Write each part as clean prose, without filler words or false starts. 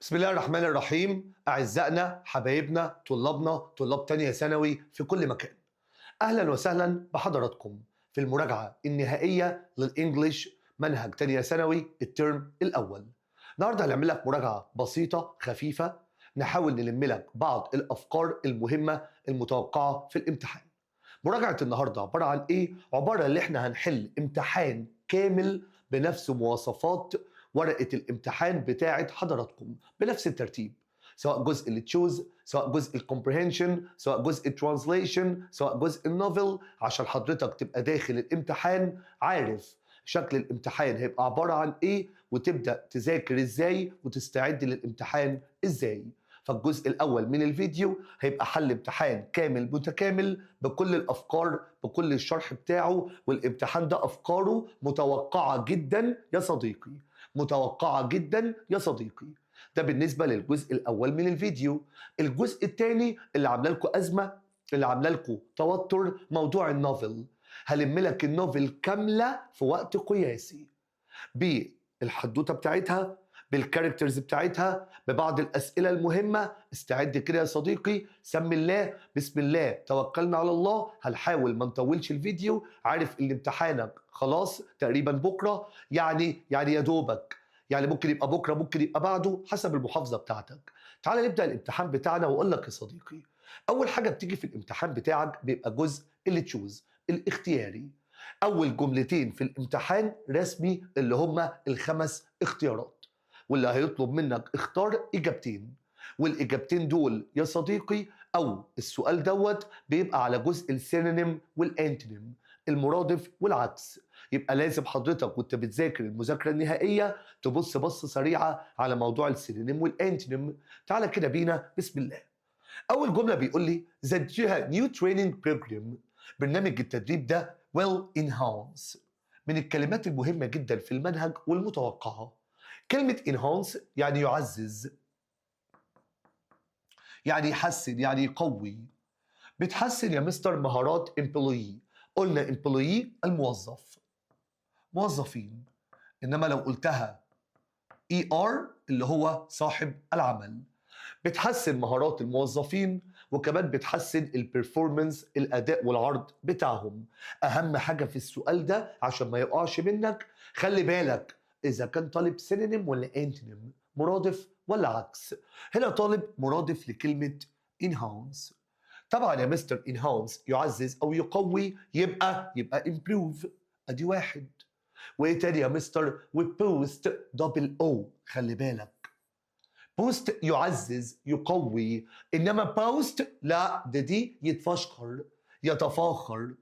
بسم الله الرحمن الرحيم. أعزائنا حبايبنا طلاب تانية ثانوي في كل مكان، أهلا وسهلا بحضراتكم في المراجعة النهائية للإنجليش منهج تانية ثانوي الترم الأول. النهاردة هنعمل لك مراجعة بسيطة خفيفة، نحاول نلم لك بعض الأفكار المهمة المتوقعة في الامتحان. مراجعة النهاردة عبارة عن إيه؟ عبارة إن إحنا هنحل امتحان كامل بنفس مواصفات ورقة الامتحان بتاعة حضراتكم بنفس الترتيب، سواء جزء التشوز، سواء جزء الكومبريهنشن، سواء جزء الترانسليشن، سواء جزء النوفل، عشان حضرتك تبقى داخل الامتحان عارف شكل الامتحان هيبقى عبارة عن إيه، وتبدأ تذاكر إزاي وتستعد للامتحان إزاي. فالجزء الأول من الفيديو هيبقى حل امتحان كامل متكامل بكل الأفكار بكل الشرح بتاعه، والامتحان ده أفكاره متوقعة جدا يا صديقي، متوقعة جدا يا صديقي. ده بالنسبة للجزء الأول من الفيديو. الجزء الثاني اللي عامله لكم أزمة، اللي عامله لكم توتر، موضوع النوفل. هلم لك النوفل كاملة في وقت قياسي، بالحدوته بتاعتها، بالكاركترز بتاعتها، ببعض الأسئلة المهمة. استعد كده يا صديقي، سمي الله، بسم الله، توكلنا على الله. هنحاول ما نطولش الفيديو، عارف ان امتحانك خلاص تقريبا بكرة، يعني يا دوبك، يعني ممكن يبقى بكرة ممكن يبقى بعده حسب المحافظة بتاعتك. تعال نبدأ الامتحان بتاعنا واقول لك يا صديقي، أول حاجة بتيجي في الامتحان بتاعك بيبقى جزء اللي تشوز الاختياري. أول جملتين في الامتحان رسمي اللي هما الخمس اختيارات، واللي هيطلب منك اختار إجابتين، والإجابتين دول يا صديقي أو السؤال دوت بيبقى على جزء السينونيم والأنتونيم، المرادف والعكس. يبقى لازم حضرتك وانت بتذاكر المذاكرة النهائية تبص بصة سريعة على موضوع السينونيم والأنتونيم. تعالى كده بينا، بسم الله. أول جملة بيقول لي that new training program، برنامج التدريب ده well enhance، من الكلمات المهمة جدا في المنهج والمتوقعة. كلمة enhance يعني يعزز، يعني يحسن، يعني يقوي. بتحسن يا مستر مهارات employee، قلنا employee الموظف، موظفين. إنما لو قلتها ER اللي هو صاحب العمل، بتحسن مهارات الموظفين، وكمان بتحسن البرفورمانس، الاداء والعرض بتاعهم. اهم حاجه في السؤال ده عشان ما يقعش منك، خلي بالك اذا كان طالب سينونيم ولا انتونيم، مرادف ولا عكس. هنا طالب مرادف لكلمه enhance. طبعا يا مستر enhance يعزز او يقوي، يبقى improve، ادي واحد. وايه تاني يا مستر؟ وبوست دبل او، خلي بالك بوست يعزز يقوي، انما بوست لا، دي يتفشخر، يتفاخر.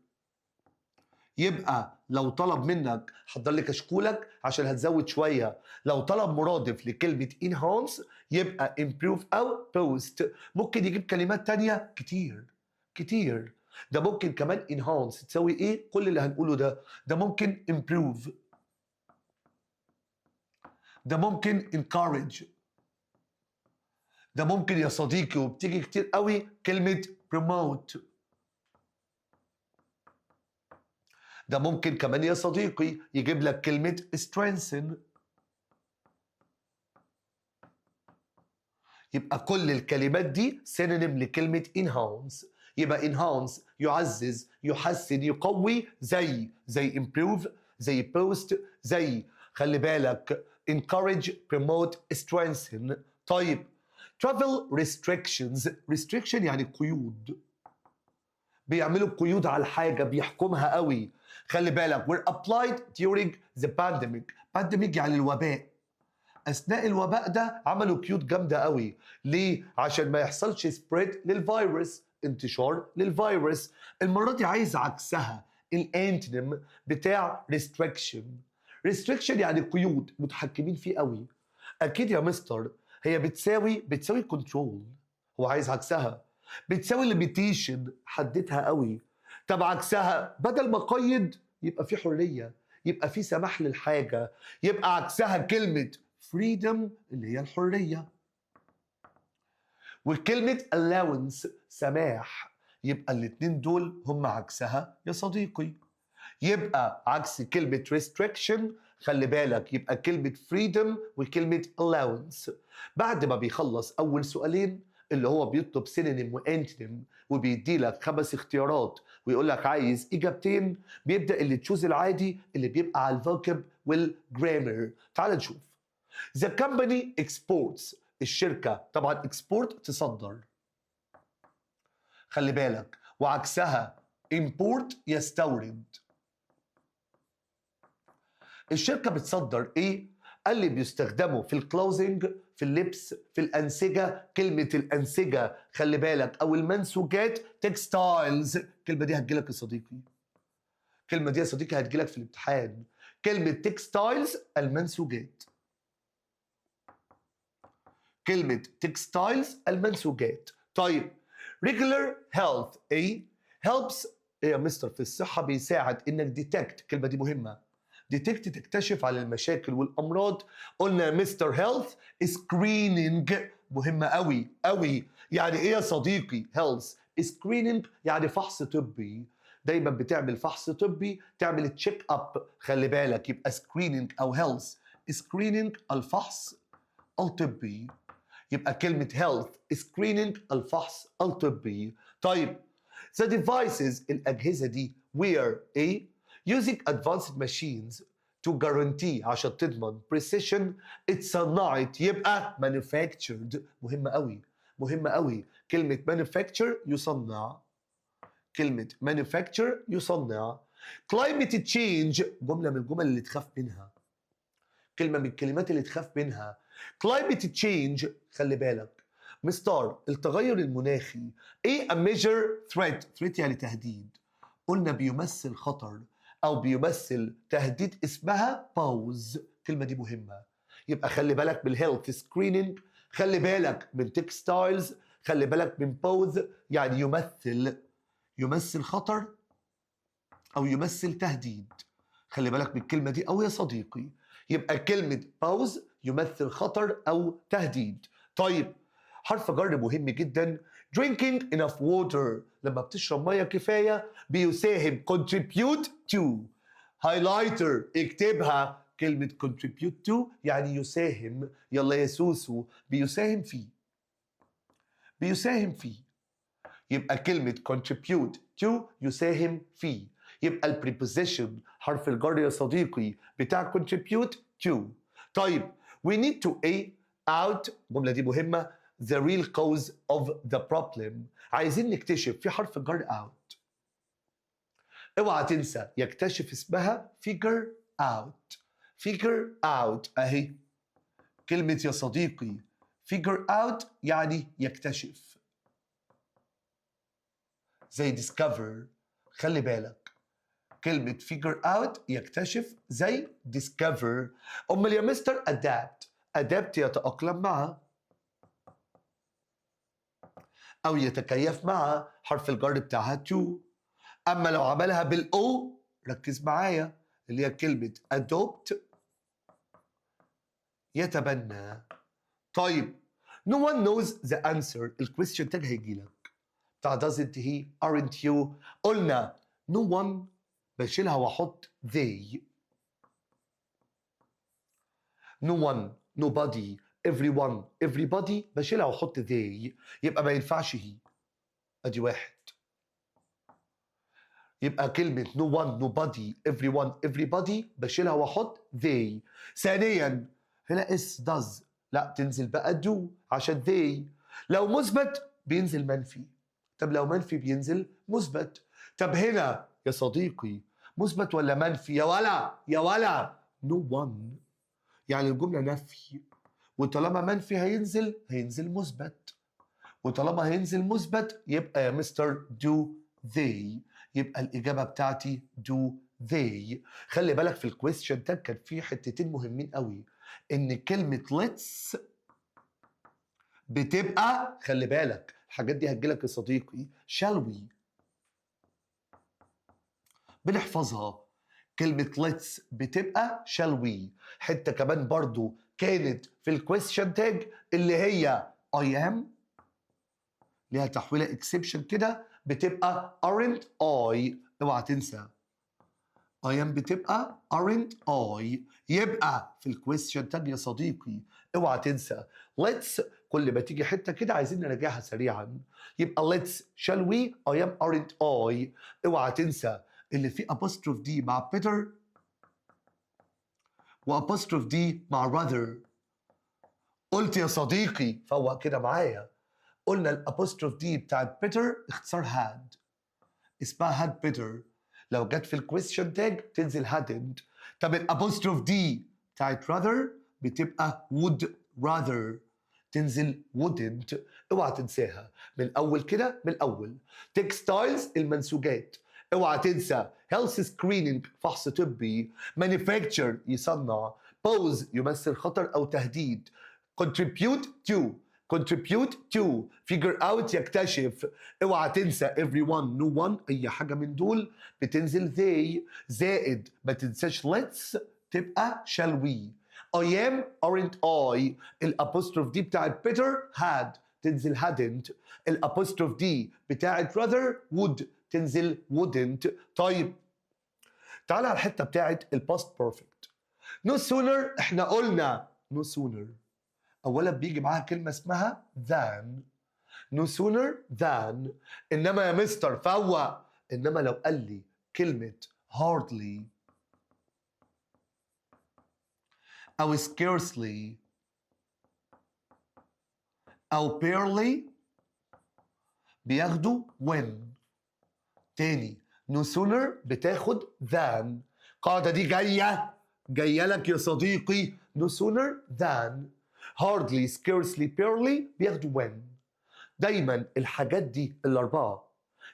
يبقى لو طلب منك حضر لي كشكولك عشان هتزود شويه، لو طلب مرادف لكلمه enhance يبقى improve او boost. ممكن يجيب كلمات تانية كتير كتير. ده ممكن كمان enhance تساوي ايه؟ كل اللي هنقوله ده ممكن improve، ده ممكن encourage، ده ممكن يا صديقي وبتيجي كتير قوي كلمة promote. ده ممكن كمان يا صديقي يجيب لك كلمة strengthen. يبقى كل الكلمات دي سينونيم لكلمة enhance. يبقى enhance يعزز، يحسن، يقوي، زي improve، زي boost، زي خلي بالك encourage، promote، strengthen. طيب travel restrictions، restriction يعني قيود، بيعملوا قيود على الحاجة، بيحكمها قوي. خلي بالك were applied during the pandemic يعني الوباء. أثناء الوباء ده عملوا قيود جامدة قوي. ليه؟ عشان ما يحصلش spread للفيروس، انتشار للفيروس. المرة دي عايز عكسها، الانتونيم بتاع restriction يعني قيود متحكمين فيه قوي. أكيد يا مستر هي بتساوي كنترول، هو عايز عكسها. بتساوي ليميتيشن، حددها قوي. طب عكسها بدل ما قيد يبقى في حرية، يبقى في سماح للحاجة. يبقى عكسها كلمة freedom اللي هي الحرية، وكلمة allowance سماح. يبقى الاتنين دول هم عكسها يا صديقي. يبقى عكس كلمة restriction خلي بالك يبقى كلمة freedom وكلمة allowance. بعد ما بيخلص أول سؤالين اللي هو بيطلب سينونيم وانتونيم وبيدي لك 5 اختيارات ويقول لك عايز إجابتين، بيبدأ اللي تشوز العادي اللي بيبقى على الفوكب والجرامر. تعال نشوف. The company exports. الشركة طبعا export تصدر، خلي بالك، وعكسها import يستورد. الشركة بتصدر ايه؟ قال لي بيستخدموا في الكلوزنج، في اللبس، في الأنسجة. كلمة الأنسجة خلي بالك أو المنسوجات تكستايلز. الكلمة دي هتجيلك يا صديقي، الكلمة دي يا صديقي هتجيلك في الامتحان. كلمة تكستايلز المنسوجات، كلمة تكستايلز المنسوجات. طيب regular health ايه؟ helps ايه يا مستر؟ في الصحة بيساعد انك ديتكت. الكلمة دي مهمة. ديتكت تكتشف على المشاكل والامراض. قلنا مستر هيلث سكريننج مهمة قوي قوي. يعني ايه يا صديقي؟ هيلث سكريننج يعني فحص طبي. دايما بتعمل فحص طبي، تعمل تشيك اب. خلي بالك يبقى سكريننج او هيلث سكريننج الفحص الطبي. يبقى كلمة health screening الفحص الطبي. طيب the devices الأجهزة دي were a using advanced machines to guarantee عشان تضمن precision اتصنعت. يبقى manufactured. مهمة قوي، مهمة قوي. كلمة manufacture يصنع، كلمة manufacture يصنع. climate change جملة من الجمل اللي تخاف منها، كلمة من الكلمات اللي تخاف منها. climate change خلي بالك مستار التغير المناخي ايه؟ a major threat يعني تهديد. قلنا بيمثل خطر او بيمثل تهديد، اسمها pose. الكلمة دي مهمة. يبقى خلي بالك بالهيلث سكريننج، خلي بالك من تكستايلز، خلي بالك من pose يعني يمثل، يمثل خطر او يمثل تهديد. خلي بالك من الكلمة دي أو يا صديقي. يبقى كلمة pause يمثل خطر أو تهديد. طيب حرف جر مهم جدا. drinking enough water لما بتشرب مية كفاية بيساهم contribute to. highlighter اكتبها كلمة contribute to يعني يساهم. يلا يا سوسو بيساهم فيه، بيساهم فيه. يبقى كلمة contribute to يساهم فيه. يبقى البريبوزيشن حرف الجر يا صديقي بتاع contribute to. طيب we need to a out الجملة دي مهمة the real cause of the problem. عايزين نكتشف في حرف الجر out. اوعى تنسى يكتشف اسمها figure out. figure out اهي كلمة يا صديقي figure out يعني يكتشف، زي discover. خلي بالك كلمة figure out يكتشف زي discover. أمال يا مستر adapt. adapt يتأقلم مع أو يتكيف مع حرف الجر بتاعها to. أما لو عملها بالأو ركز معايا اللي هي كلمة adopt يتبنى. طيب no one knows the answer. الكويستشن تاج هيجيلك بتاع doesn't he aren't you. قلنا no one بشيلها واحط they. no one nobody everyone everybody بشيلها واحط they. يبقى ما ينفعش هي. ادي واحد. يبقى كلمة no one nobody everyone everybody بشيلها واحط they. ثانيا هنا اس does لا تنزل بقى do عشان they. لو مثبت بينزل منفي. طب لو منفي بينزل مثبت. طب هنا يا صديقي مثبت ولا منفي يا ولا يا ولا؟ no one يعني الجملة نفي، وطالما منفي هينزل مثبت، وطالما هينزل مثبت يبقى يا مستر do they. يبقى الإجابة بتاعتي do they. خلي بالك في الكويستشن تاج كان في حتتين مهمين قوي. إن كلمة let's بتبقى خلي بالك الحاجات دي هتجيلك يا صديقي shall we. بنحفظها كلمة let's بتبقى shall we. حتة كمان برضو كانت في الكويستشن تاج اللي هي I am ليها تحويلة exception كده بتبقى aren't I. اوعى تنسى I am بتبقى aren't I. يبقى في الكويستشن تاج يا صديقي اوعى تنسى let's. كل ما تيجي حته كده عايزين نراجعها سريعا. يبقى let's shall we I am aren't I. اوعى تنسى اللي فيه apostrophe دي مع better وapostrophe دي مع rather. قلت يا صديقي فوق كده معايا. قلنا الابوستروف دي بتاعت better اختصار had، اسمها had better. لو جت في الكويستشن تاج تنزل hadn't. طب الابوستروف دي بتاعت rather بتبقى would rather، تنزل wouldn't. اوعى تنساها من الاول كده من الاول. textiles المنسوجات، اوعى تنسى health screening فحص طبي، manufacture يصنع، pose يمثل خطر او تهديد، contribute to figure out يكتشف. اوعى تنسى everyone no one اي حاجه من دول بتنزل they. زائد ما تنساش let's تبقى shall we. I am aren't I. الابوستروف دي بتاعت better had تنزل hadn't. الابوستروف دي بتاعت rather would تنزل wouldn't. طيب تعالى على الحته بتاعت الباست بيرفكت. no sooner احنا قلنا no sooner اولا بيجي معاها كلمه اسمها than. no sooner than. انما يا مستر فوق، انما لو قال لي كلمه hardly او scarcely او barely بياخدوا when. تاني no sooner بتاخد than. القاعده دي جايه لك يا صديقي. no sooner than hardly scarcely barely بياخدوا when. دايما الحاجات دي الاربعه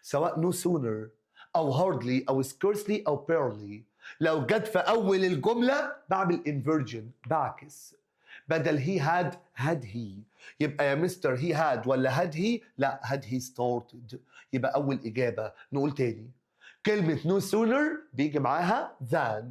سواء no sooner او hardly او scarcely او barely لو جت في اول الجمله بعمل inversion بعكس. بدل he had he. يبقى يا مستر he had ولا had he؟ لا had he started. يبقى اول اجابه. نقول تاني كلمه no sooner بيجي معاها than،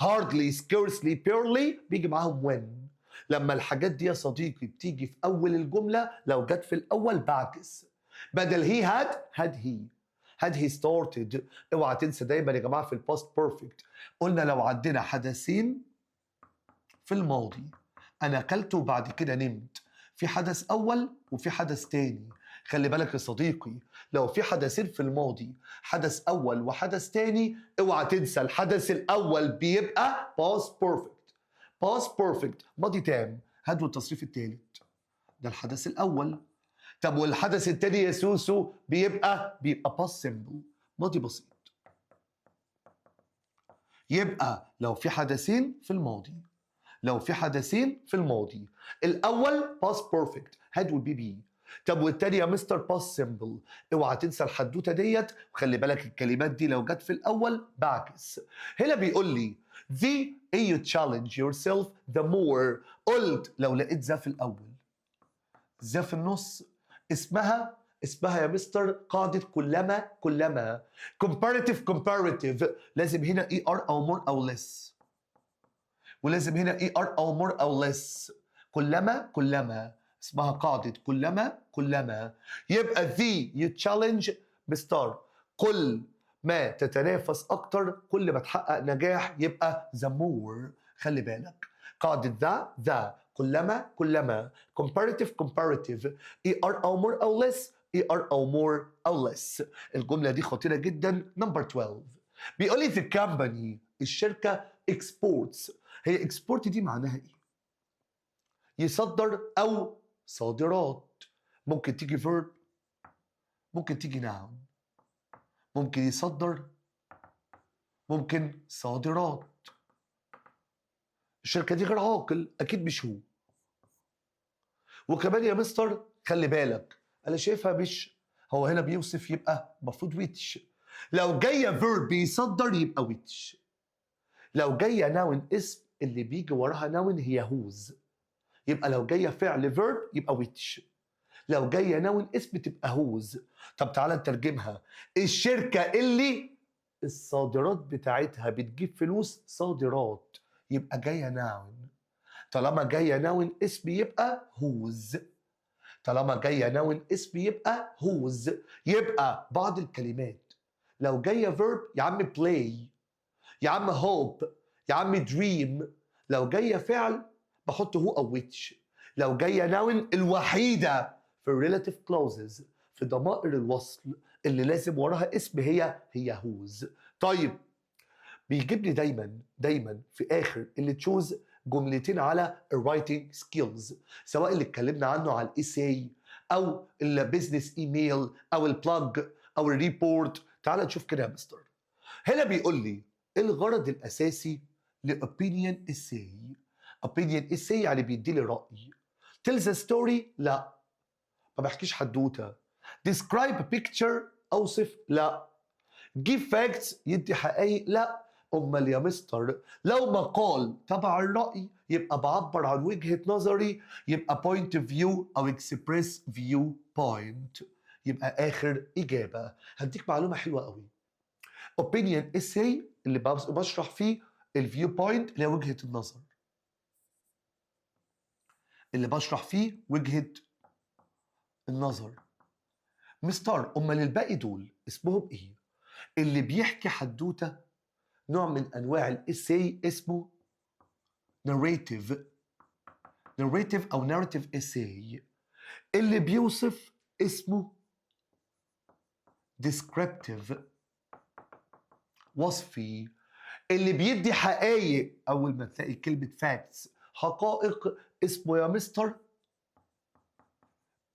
hardly scarcely barely بيجي معاهم when. لما الحاجات دي يا صديقي بتيجي في اول الجمله لو جت في الاول بعكس. بدل he had he started. اوعى تنسى دايما يا جماعه في الباست بيرفكت قلنا لو عندنا حدثين في الماضي انا اكلت وبعد كده نمت، في حدث اول وفي حدث تاني. خلي بالك يا صديقي لو في حدثين في الماضي حدث اول وحدث تاني اوعى تنسى الحدث الاول بيبقى باست بيرفكت. باست بيرفكت ماضي تام هاتوا التصريف الثالث ده الحدث الاول. طب والحدث الثاني يا سوسو بيبقى باست سيمبل ماضي بسيط. يبقى لو في حدثين في الماضي الاول باست بيرفكت هاد والبي بي. طب والتاني يا مستر باست سيمبل. اوعى تنسى الحدوته ديت وخلي بالك الكلمات دي لو جت في الاول بعكس. هنا بيقول لي the you challenge yourself the more. قلت لو لقيت ذا في الاول ذا في النص اسمها يا مستر قاعده كلما comparative لازم هنا اي ار او more او less، ولازم هنا اي ار او more او less. كلما اسمها قاعده كلما. يبقى the you challenge مستر كل ما تتنافس اكتر كل ما تحقق نجاح يبقى the more. خلي بالك قاعده ذا كلما comparative اي ار او more او less اي ار او more او less. الجمله دي خطيره جدا. نمبر 12 بيقول لي the company الشركه exports. هي export دي معناها ايه؟ يصدر او صادرات. ممكن تيجي verb ممكن تيجي noun. ممكن يصدر ممكن صادرات. الشركه دي غير عاقل اكيد مش هو. وكمان يا مستر خلي بالك انا شايفها مش هو هنا بيوصف يبقى المفروض which. لو جايه verb بيصدر يبقى which. لو جايه ناون اسم اللي بيجي وراها ناون هي whose. يبقى لو جايه فعل verb يبقى which. لو جايه ناون اسم تبقى whose. طب تعالى نترجمها. الشركه اللي الصادرات بتاعتها بتجيب فلوس صادرات يبقى جايه ناون. طالما جايه ناون اسم يبقى whose. طالما جايه ناون اسم يبقى whose. يبقى بعض الكلمات لو جايه verb يا عم play يا عم hope، يا عم dream. لو جاية فعل بحط هو أو which. لو جاية noun الوحيدة في relative clauses، في ضمائر الوصل اللي لازم وراها اسم، هي whose. طيب بيجيب لي دايما في آخر اللي تشوز جملتين على الرايتنج سكيلز، سواء اللي اتكلمنا عنه على الإيساي أو البيزنس إيميل أو البلاج أو الريبورت. تعال نشوف كده يا مستر. هنا بيقول لي الغرض الأساسي لopinion essay. opinion essay يعني بيدي لي رأي. tell the story لا، ما بحكيش حدوتة. describe picture أوصف لا. give facts يدي حقائق لا. أمال يا مستر لو مقال تبع الرأي يبقى بعبر عن وجهة نظري، يبقى point of view أو express view point. يبقى آخر إجابة. هديك معلومة حلوة قوي. opinion essay اللي بشرح فيه الفيو بوينت اللي هي وجهة النظر، اللي بشرح فيه وجهة النظر. مستر أمال الباقي دول اسمهم إيه؟ اللي بيحكي حدوتة نوع من أنواع الإساي اسمه narrative أو narrative essay. اللي بيوصف اسمه descriptive وصفي. اللي بيدي حقائق أول ما تلاقي كلمة facts حقائق اسمه يا مستر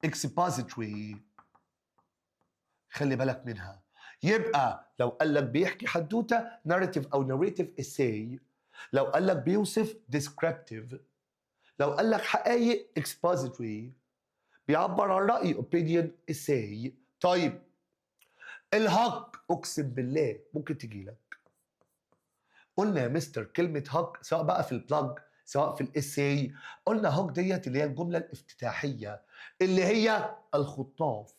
expository. خلي بالك منها. يبقى لو قال لك بيحكي حدوته narrative أو narrative essay، لو قال لك بيوصف descriptive، لو قال لك حقائق expository، بيعبر عن رأي opinion essay. طيب الهك أقسم بالله ممكن تجي لك. قلنا يا مستر كلمة هك سواء بقى في البلاج سواء في الاساي، قلنا هك ديت اللي هي الجملة الافتتاحية اللي هي الخطاف،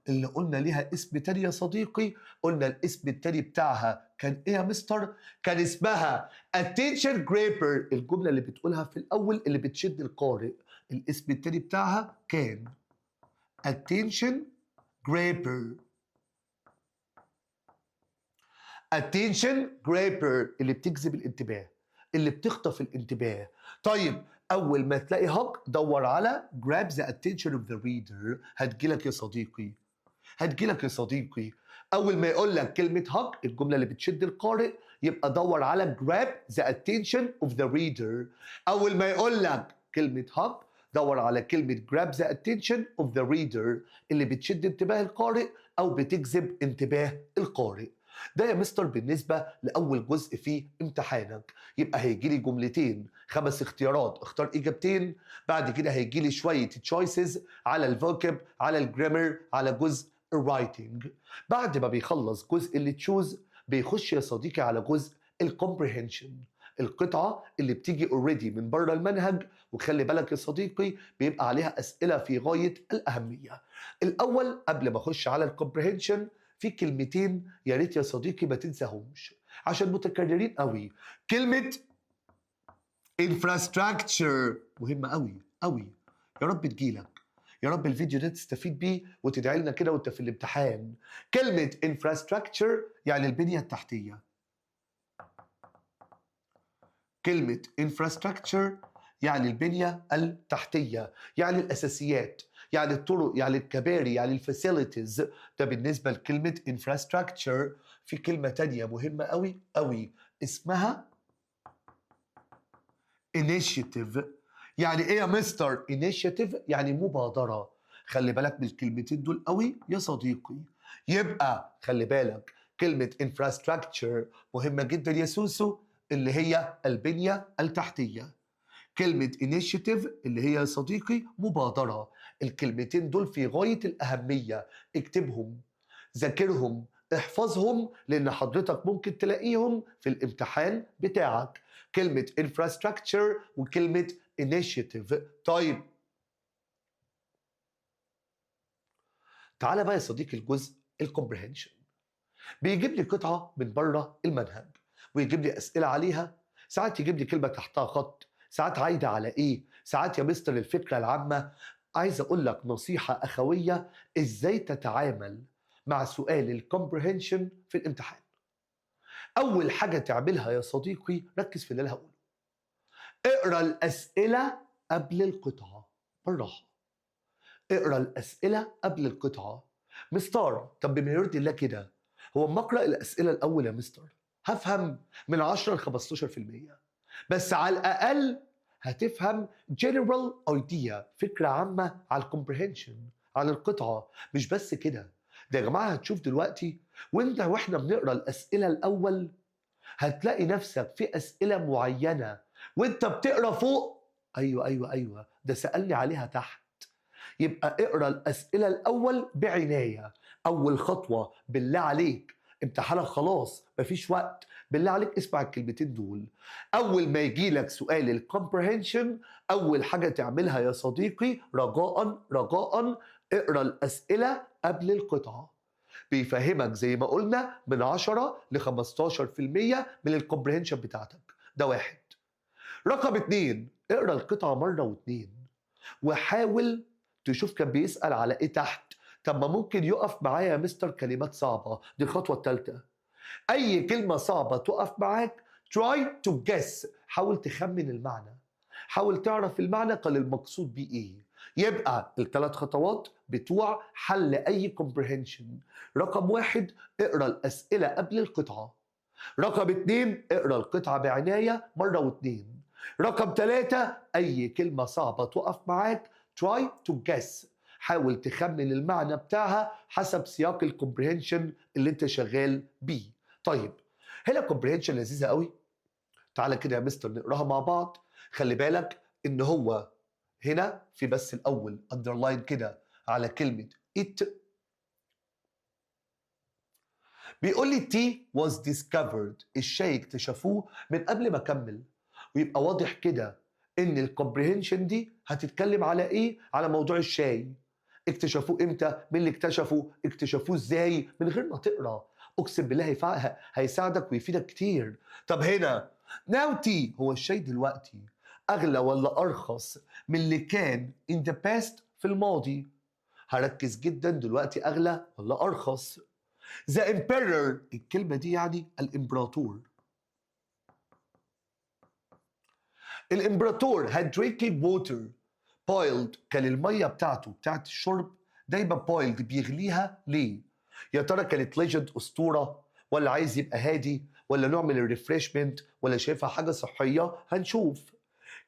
اللي قلنا ليها اسم تاني يا صديقي. قلنا الاسم التاني بتاعها كان ايه يا مستر؟ كان اسمها attention grabber. الجملة اللي بتقولها في الأول اللي بتشد القارئ، الاسم التاني بتاعها كان attention grabber. attention grabber اللي بتجذب الانتباه، اللي بتخطف الانتباه. طيب أول ما تلاقي هك دور على grab the attention of the reader. هتجيلك يا صديقي، هتجيلك يا صديقي. أول ما يقول لك كلمة هك الجملة اللي بتشد القارئ، يبقى دور على grab the attention of the reader. أول ما يقول لك كلمة هك دور على كلمة grab the attention of the reader اللي بتشد انتباه القارئ أو بتجذب انتباه القارئ. ده يا مستر بالنسبة لأول جزء في امتحانك. يبقى هيجي لي جملتين 5 اختيارات، اختار إجابتين. بعد كده هيجي لي شوية تشويسز على الفوكب، على الجرامر، على جزء الرايتنج. بعد ما بيخلص جزء اللي تشوز بيخش يا صديقي على جزء الكومبريهنشن، القطعة اللي بتيجي اوريدي من بره المنهج. وخلي بالك يا صديقي بيبقى عليها أسئلة في غاية الأهمية. الأول قبل ما أخش على الكومبريهنشن في كلمتين يا ريت يا صديقي ما تنساهمش عشان متكررين قوي. كلمة infrastructure مهمة قوي قوي. يا رب تجيلك، يا رب الفيديو ده تستفيد بيه وتدعي لنا كده وانت في الامتحان. كلمة infrastructure يعني البنية التحتية. كلمة infrastructure يعني البنية التحتية، يعني الأساسيات، يعني الطرق، يعني الكباري، يعني الفاسيلتيز. ده بالنسبة لكلمة infrastructure. في كلمة تانية مهمة قوي قوي اسمها initiative. يعني ايه يا مستر initiative؟ يعني مبادرة. خلي بالك من الكلمتين دول قوي يا صديقي. يبقى خلي بالك كلمة infrastructure مهمة جدا يا سوسو اللي هي البنية التحتية. كلمة initiative اللي هي يا صديقي مبادرة. الكلمتين دول في غاية الأهمية، اكتبهم، ذاكرهم، احفظهم، لأن حضرتك ممكن تلاقيهم في الامتحان بتاعك. كلمة infrastructure وكلمة initiative. طيب تعالى بقى يا صديقي الجزء الكومبريهنشن. بيجيب لي قطعة من بره المنهج ويجيب لي أسئلة عليها. ساعات يجيب لي كلمة تحتها خط، ساعات عايدة على إيه، ساعات يا مستر الفكرة العامة. عايز أقول لك نصيحة أخوية إزاي تتعامل مع سؤال الكومبريهنشن في الامتحان. أول حاجة تعملها يا صديقي ركز في اللي أنا هقوله. اقرأ الأسئلة قبل القطعة بالراحة. اقرأ الأسئلة قبل القطعة. مستر طب بما يرضي الله كده، هو اما أقرأ الأسئلة الأول يا مستر هفهم من 10 ل 15%، بس على الأقل هتفهم general idea، فكرة عامة على الكومبريهنشن، على القطعة. مش بس كده، ده يا جماعة هتشوف دلوقتي واحنا بنقرأ الأسئلة الأول هتلاقي نفسك في أسئلة معينة وانت بتقرأ فوق، أيوة أيوة أيوة ده سألني عليها تحت. يبقى اقرأ الأسئلة الأول بعناية. أول خطوة بالله عليك، امتحانك خلاص مفيش وقت، بالله عليك اسمع الكلمتين دول. أول ما يجي لك سؤال الكومبريهنشن، أول حاجة تعملها يا صديقي رجاء رجاء اقرأ الأسئلة قبل القطعة. بيفهمك زي ما قلنا من 10 ل 15% من الكومبريهنشن بتاعتك. ده واحد. رقم اتنين، اقرأ القطعة مرة واتنين وحاول تشوف كان بيسأل على ايه تحت. طب ما ممكن يقف معايا يا مستر كلمات صعبة، دي الخطوة الثالثة. أي كلمة صعبة تقف معاك try to guess، حاول تخمن المعنى، حاول تعرف المعنى قال المقصود بيه ايه. يبقى الثلاث خطوات بتوع حل أي comprehension. رقم واحد، اقرأ الأسئلة قبل القطعة. رقم اتنين، اقرأ القطعة بعناية مرة واتنين. رقم ثلاثة، أي كلمة صعبة تقف معاك try to guess، حاول تخمن المعنى بتاعها حسب سياق الكومبريهنشن اللي انت شغال بيه. طيب هنا كومبريهنشن لذيذة قوي، تعالى كده يا مستر نقراها مع بعض. خلي بالك ان هو هنا في بس الاول underline كده على كلمة it. بيقول لي tea was discovered، الشاي اكتشفوه من قبل ما اكمل، ويبقى واضح كده ان الكومبريهنشن دي هتتكلم على ايه؟ على موضوع الشاي. اكتشفوه امتى؟ مين اللي اكتشفوا؟ اكتشفوه ازاي؟ من غير ما تقرا. اقسم بالله هيساعدك ويفيدك كتير. طب هنا now tea، هو الشاي دلوقتي اغلى ولا ارخص من اللي كان in the past في الماضي؟ هركز جدا دلوقتي اغلى ولا ارخص. The emperor، الكلمة دي يعني الإمبراطور. الإمبراطور had drinking water boiled، كان المية بتاعت الشرب دايما boiled، بيغليها ليه؟ يا ترى كانت legend أسطورة، ولا عايز يبقى هادي، ولا نوع من الريفريشمنت، ولا شايفها حاجة صحية؟ هنشوف.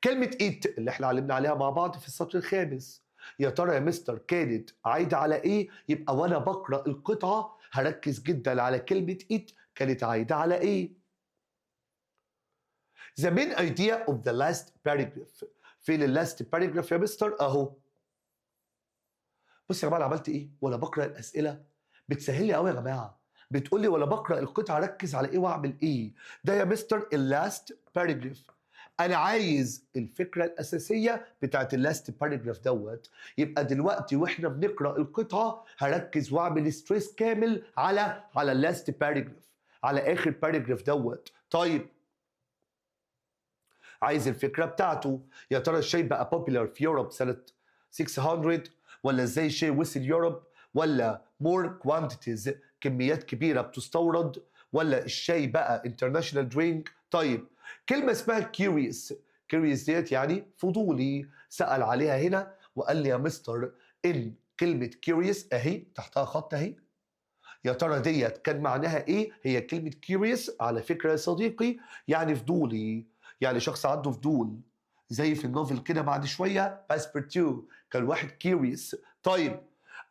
كلمة it اللي احنا علمنا عليها مع بعض في السطر الخامس، يا ترى يا مستر كانت عايدة على ايه؟ يبقى وانا بقرأ القطعة هركز جدا على كلمة it كانت عايدة على ايه؟ The main idea of the last paragraph، فين ال last paragraph يا مستر؟ اهو. بص يا جماعة انا عملت ايه؟ ولا بقرأ الأسئلة بتسهل لي قوي يا جماعة. بتقول لي ولا بقرأ القطعة ركز على ايه واعمل ايه؟ ده يا مستر ال last paragraph. انا عايز الفكره الاساسيه بتاعت اللاست باراجراف دوت. يبقى دلوقتي واحنا بنقرا القطعه هركز واعمل ستريس كامل على اللاست باراجراف، على اخر باراجراف دوت. طيب عايز الفكره بتاعته، يا ترى الشاي بقى popular في يوروب سنه 600، ولا ازاي الشاي وصل يوروب، ولا more quantities كميات كبيره بتستورد، ولا الشاي بقى international drink. طيب كلمة اسمها curious، curious ديت يعني فضولي، سأل عليها هنا وقال لي يا مستر إن كلمة curious أهي تحتها خط أهي، يا ترى ديت كان معناها إيه؟ هي كلمة curious على فكرة يا صديقي يعني فضولي، يعني شخص عنده فضول، زي في النوفل كده بعد شوية passepartout كان واحد curious. طيب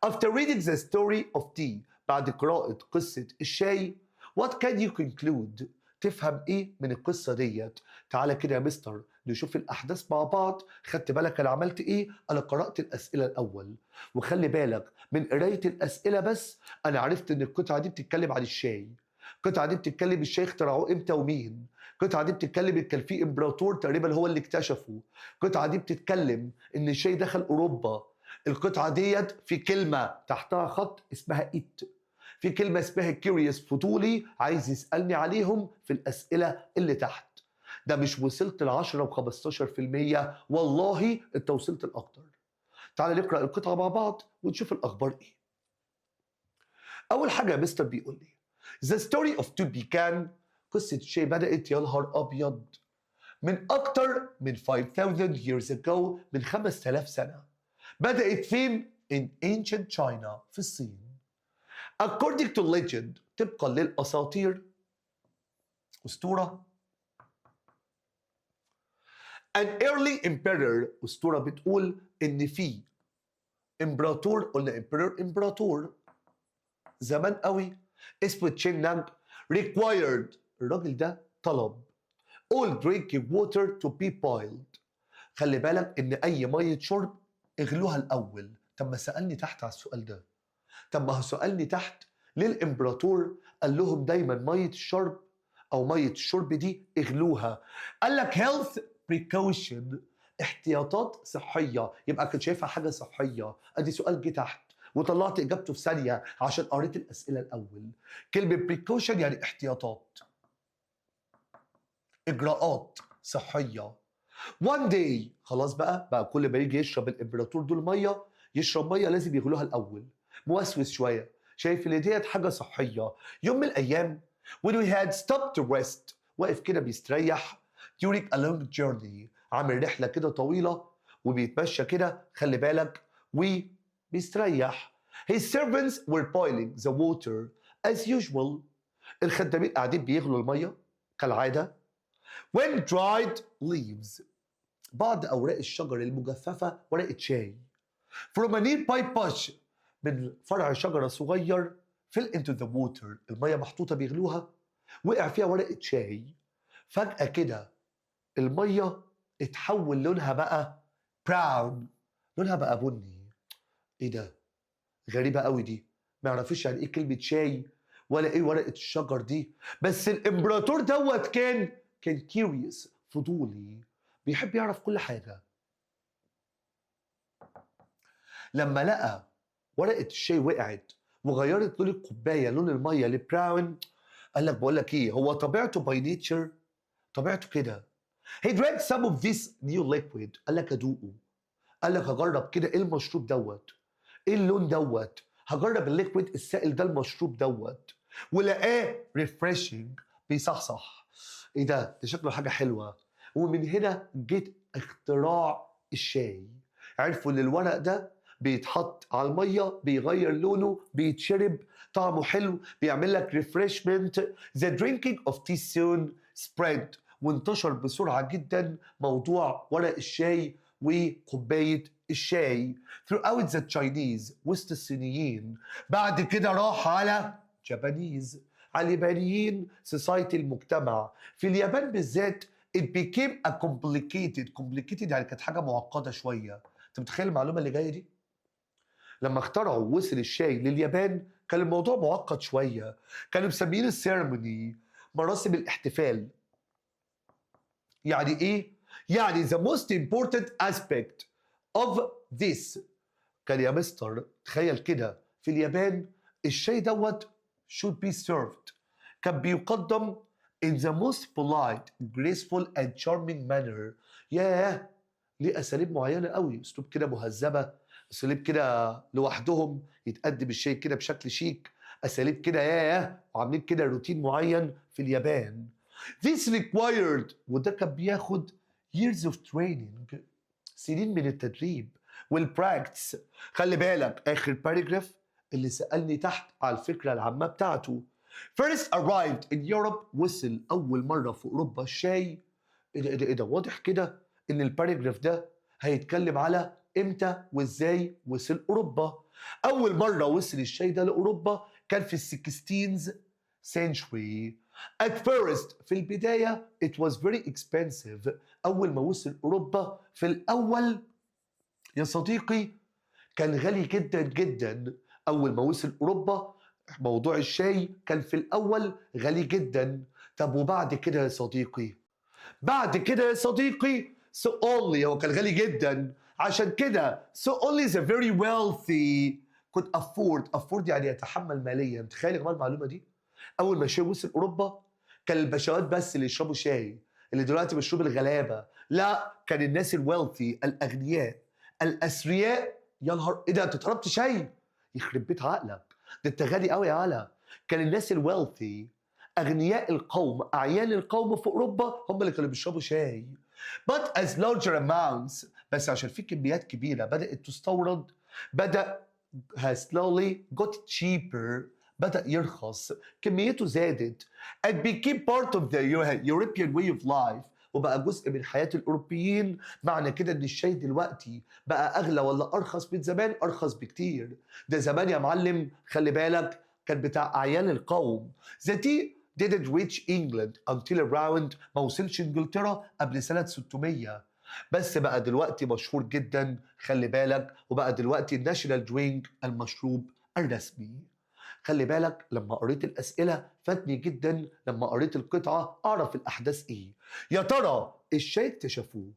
after reading the story of tea، بعد قراءة قصة الشاي what can you conclude، تفهم ايه من القصة ديت؟ تعالى كده يا مستر نشوف الأحداث مع بعض. خدت بالك أنا عملت إيه؟ أنا قرأت الأسئلة الأول، وخلي بالك من قراية الأسئلة بس أنا عرفت إن القطعة دي بتتكلم عن الشاي، القطعة دي بتتكلم الشاي اخترعوه إمتى ومين، القطعة دي بتتكلم إن كان في إمبراطور تقريبا هو اللي اكتشفه، القطعة دي بتتكلم إن الشاي دخل أوروبا، القطعة ديت في كلمة تحتها خط اسمها إت، في كلمة اسمها كيوريوس فضولي عايز يسألني عليهم في الأسئلة اللي تحت. ده مش وصلت ل 10 و 15%، والله أنت وصلت الأكتر. تعال نقرأ القطعة مع بعض ونشوف الأخبار إيه. أول حاجة يا مستر بيقول لي The story of two began قصة الشاي بدأت يا نهار أبيض من أكتر من 5000 years ago، من 5000 سنة. بدأت فين؟ in ancient China، في الصين. According to legend، طبقا للأساطير، أسطورة، an early emperor، أسطورة بتقول إن في إمبراطور، قلنا إمبراطور زمان قوي اسمه تشين نانج، required، الراجل ده طلب all drinking water to be boiled. خلي بالك إن أي مية شرب اغلوها الأول. طب ما سألني تحت على السؤال ده، طب ما هو سألني تحت ليه الإمبراطور قال لهم دايما مية الشرب أو مية الشرب دي اغلوها؟ قال لك health precaution، احتياطات صحية، يبقى كنت شايفها حاجة صحية. أدي سؤال جه تحت وطلعت إجابته في ثانية عشان قريت الأسئلة الأول. كلمة precaution يعني احتياطات، إجراءات صحية. one day، خلاص بقى كل ما يجي يشرب الإمبراطور دول مية، يشرب مية لازم يغلوها الأول. موسوس شوية، شايف ان ديت حاجة صحية. يوم من الأيام when we had stopped to rest، واقف كده بيستريح during a long journey، عامل رحلة كده طويلة وبيتمشى كده، خلي بالك، وبيستريح. his servants were boiling the water as usual، الخدامين قاعدين بيغلوا المية كالعادة. when dried leaves، بعض أوراق الشجر المجففة، ورقة شاي. from a nearby bush، من فرع شجرة صغير، fell into the water، المية محطوطة بيغلوها، وقع فيها ورقة شاي. فجأة كده المية اتحول لونها بقى brown، لونها بقى بني. ايه ده؟ غريبة قوي دي، ما يعرفوش يعني ايه كلمة شاي ولا ايه ورقة الشجر دي. بس الامبراطور دوت كان curious، فضولي، بيحب يعرف كل حاجة. لما لقى ورقة الشاي وقعت وغيرت لون الكوباية، لون المية لبراون، قال لك بقول لك ايه، هو طبيعته باي نيتشر، طبيعته كده. he drank some of this new liquid، قال لك ادوقه، قال لك هجرب كده ايه المشروب دوت، ايه اللون دوت، هجرب الليكويد السائل ده المشروب دوت، ولقاه refreshing، بيصحصح. ايه ده شكله حاجة حلوة. ومن هنا جيت اختراع الشاي. عرفوا ان الورق ده بيتحط على المية، بيغير لونه، بيتشرب، طعمه حلو، بيعمل لك refreshment. The drinking of tea soon spread، وانتشر بسرعة جدا موضوع ورق الشاي وكوباية الشاي throughout the Chinese، وسط الصينيين. بعد كده راح على Japanese، على اليابانيين، society، المجتمع. في اليابان بالذات it became a complicated يعني كانت حاجة معقدة شوية. انت متخيل المعلومة اللي جاية دي؟ لما اخترعوا وصل الشاي لليابان كان الموضوع معقد شوية. كانوا مسميين السيرموني، مراسم الاحتفال. يعني ايه؟ يعني the most important aspect of this. كان يا مستر تخيل كده في اليابان الشاي دوت should be served، كان بيقدم in the most polite graceful and charming manner. ياه، ليه اساليب معينه قوي، اسلوب كده مهذبه، اساليب كده لوحدهم، يتقدم الشاي كده بشكل شيك، اساليب كده ياه، وعاملين كده روتين معين في اليابان. This required، وده كان بياخد years of training، سنين من التدريب والبراكتس. خلي بالك آخر باراجراف اللي سألني تحت على الفكرة العامة بتاعته. First arrived in Europe، وصل أول مرة في أوروبا الشاي. إيه ده واضح كده إن الباراجراف ده هيتكلم على إمتى وإزاي وصل أوروبا. أول مرة وصل الشاي ده لأوروبا كان في ال16th century. At first، في البداية it was very expensive، أول ما وصل أوروبا في الأول يا صديقي كان غالي جدا جدا. أول ما وصل أوروبا موضوع الشاي كان في الأول غالي جدا. طب وبعد كده يا صديقي؟ بعد كده يا صديقي so only، هو كان غالي جدا، عشان كده so only the very wealthy could afford يعني يتحمل ماليا. تخيل يا جماعة المعلومة دي، أول ما الشاي وصل أوروبا كان البشوات بس اللي يشربوا شاي، اللي دلوقتي مشروب الغلابة. لا، كان الناس الويلثي، الأغنياء، الأثرياء. يا نهار إيه ده، أنت طلبت شاي؟ يخرب بيت عقلك، ده أنت غالي قوي يا علا. كان الناس الويلثي، أغنياء القوم أعيان القوم في أوروبا هم اللي كانوا بيشربوا شاي. But as larger amounts، بس عشان في كميات كبيرة بدأت تستورد، بدأ has slowly got cheaper، بدأ يرخص، كميته زادت and became part of the European way of life، وبقى جزء من حياة الأوروبيين. معنى كده إن الشاي دلوقتي بقى أغلى ولا أرخص من زمان؟ أرخص بكتير. ده زمان يا معلم خلي بالك كان بتاع أعيان القوم. The tea didn't reach England until around، ما وصلش إنجلترا قبل سنة 600، بس بقى دلوقتي مشهور جدا خلي بالك، وبقى دلوقتي الناشونال درينك المشروب الرسمي. خلي بالك لما قريت الأسئلة فاتني جدا لما قريت القطعة أعرف الأحداث إيه. يا ترى الشاي اكتشفوه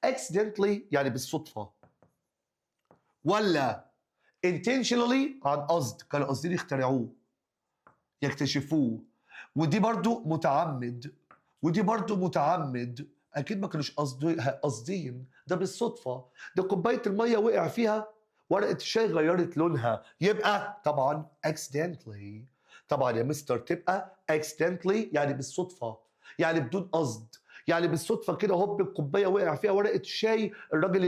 accidentally يعني بالصدفة، ولا intentionally عن قصد كانوا قاصدين يخترعوه يكتشفوه؟ ودي برضو متعمد، ودي برضو متعمد، اكيد ما كانوش قاصدين، ده بالصدفه، ده كوبايه الميه وقع فيها ورقه الشاي غيرت لونها، يبقى طبعا accidentally. طبعا يا مستر تبقى accidentally يعني بالصدفه، يعني بدون قصد، يعني بالصدفه كده هوب الكوبايه وقع فيها ورقه الشاي، الراجل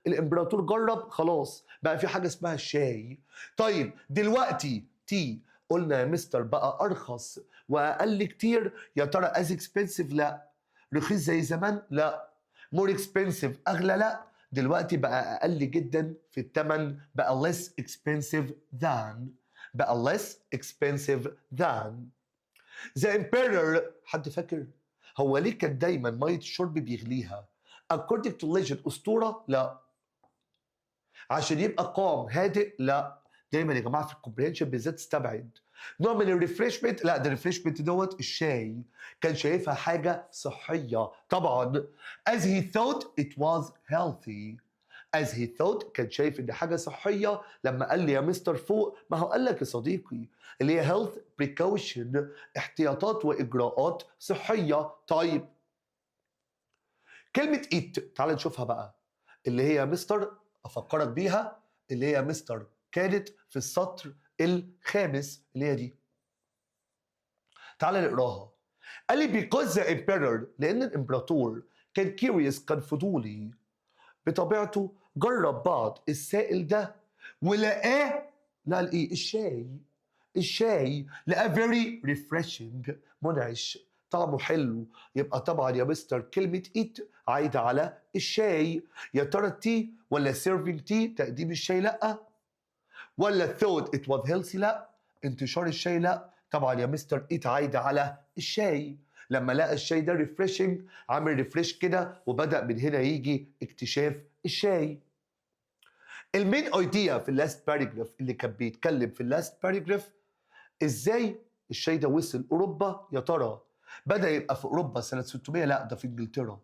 الامبراطور جرب خلاص بقى في حاجه اسمها الشاي. طيب دلوقتي تي قلنا يا مستر بقى ارخص واقل كتير، يا ترى از اكسبنسيف؟ لا. رخيص زي زمان؟ لا. مور اكسبنسيف اغلى؟ لا. دلوقتي بقى اقل جدا في الثمن، بقى less expensive than، بقى less expensive than. The emperor، حد فاكر هو ليه كان دايما ميه الشرب بيغليها؟ according to legend اسطوره؟ لا. عشان يبقى قام هادئ؟ لا. دايما يا جماعه في الكومبريهنشن بالذات استبعد نوع من الريفريشمنت، لا ده الريفريشمنت دوت الشاي، كان شايفها حاجه صحيه طبعا. as he thought it was healthy، as he thought كان شايف ان حاجه صحيه لما قال لي يا مستر فوق، ما هو قال لك يا صديقي اللي هي health precaution، احتياطات واجراءات صحيه. طيب كلمه it تعال نشوفها بقى، اللي هي يا مستر افكرك بيها، اللي هي يا مستر كانت في السطر الخامس اللي هي دي، تعال نقراها. قال لي because the emperor، لان الامبراطور كان curious كان فضولي بطبيعته، جرب بعض السائل ده ولقاه، لقى ايه؟ الشاي. الشاي لقاه very refreshing منعش طعمه حلو، يبقى طبعا يا مستر كلمة eat عايدة على الشاي. يا ترى تي ولا serving تي تقديم الشاي؟ لأ. ولا thought it was healthy؟ لا. انتشار الشاي؟ لا. طبعا يا مستر ايت عايدة على الشاي، لما لقى الشاي ده ريفريشنج عامل ريفريش كده، وبدأ من هنا يجي اكتشاف الشاي. المين ايديا في اللاست باراجراف اللي كان بيتكلم في اللاست باراجراف ازاي الشاي ده وصل اوروبا؟ يا ترى بدأ يبقى في اوروبا سنة 600؟ لا ده في انجلترا.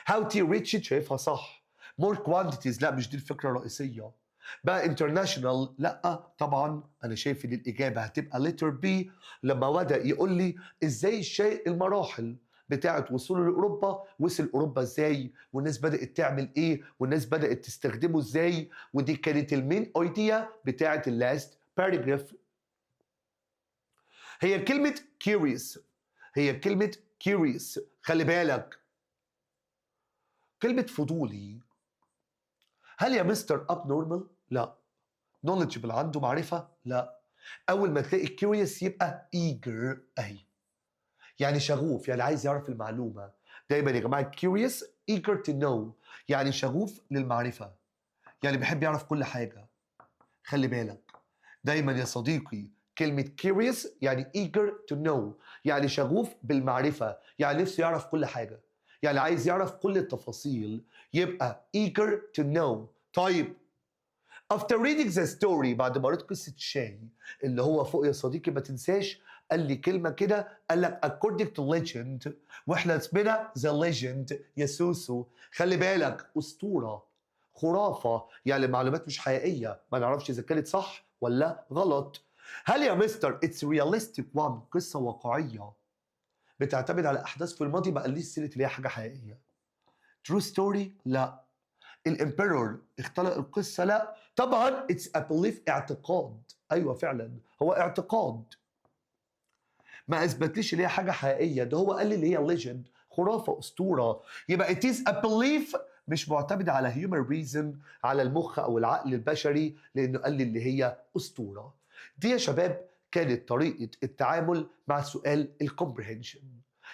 هاو تي ريتش شايفها صح. مور كوانتيتيز لا مش دي الفكرة الرئيسية. بقى انترناشونال؟ لا طبعا انا شايف ان الاجابه هتبقى لتر بي، لما بدا يقول لي ازاي الشيء المراحل بتاعه وصوله لاوروبا، وصل اوروبا ازاي، والناس بدات تعمل ايه، والناس بدات تستخدمه ازاي، ودي كانت المين ايديا بتاعه اللاست باراجراف. هي كلمه curious، هي كلمه curious خلي بالك، كلمه فضولي. هل يا مستر اب نورمال؟ لا. knowledgeable عنده معرفة؟ لا. أول ما تلاقي curious يبقى eager أهي، يعني شغوف، يعني عايز يعرف المعلومة. دايما يا جماعة curious eager to know يعني شغوف للمعرفة، يعني بيحب يعرف كل حاجة. خلي بالك دايما يا صديقي كلمة curious يعني eager to know يعني شغوف بالمعرفة، يعني نفسه يعرف كل حاجة، يعني عايز يعرف كل التفاصيل، يبقى eager to know. طيب After reading the story بعد ما قريت قصة الشاي اللي هو فوق يا صديقي ما تنساش، قال لي كلمة كده، قال لك according to legend، واحنا اسمنا the legend يا سوسو. خلي بالك أسطورة، خرافة، يعني معلومات مش حقيقية، ما نعرفش إذا كانت صح ولا غلط. هل يا مستر it's realistic one قصة واقعية بتعتمد على أحداث في الماضي؟ ما قاليش سيرة اللي هي حاجة حقيقية. True story؟ لا. الامبيرور اختلق القصه؟ لا طبعا. اتس ا بليف اعتقاد، ايوه فعلا هو اعتقاد. ما اثبتليش اللي هي حاجه حقيقيه، ده هو قال لي اللي هي legend، خرافه، اسطوره. يبقى it is a belief مش معتمد على human reason، على المخ او العقل البشري، لانه قال لي اللي هي اسطوره. دي يا شباب كانت طريقه التعامل مع سؤال الكومبريهنشن.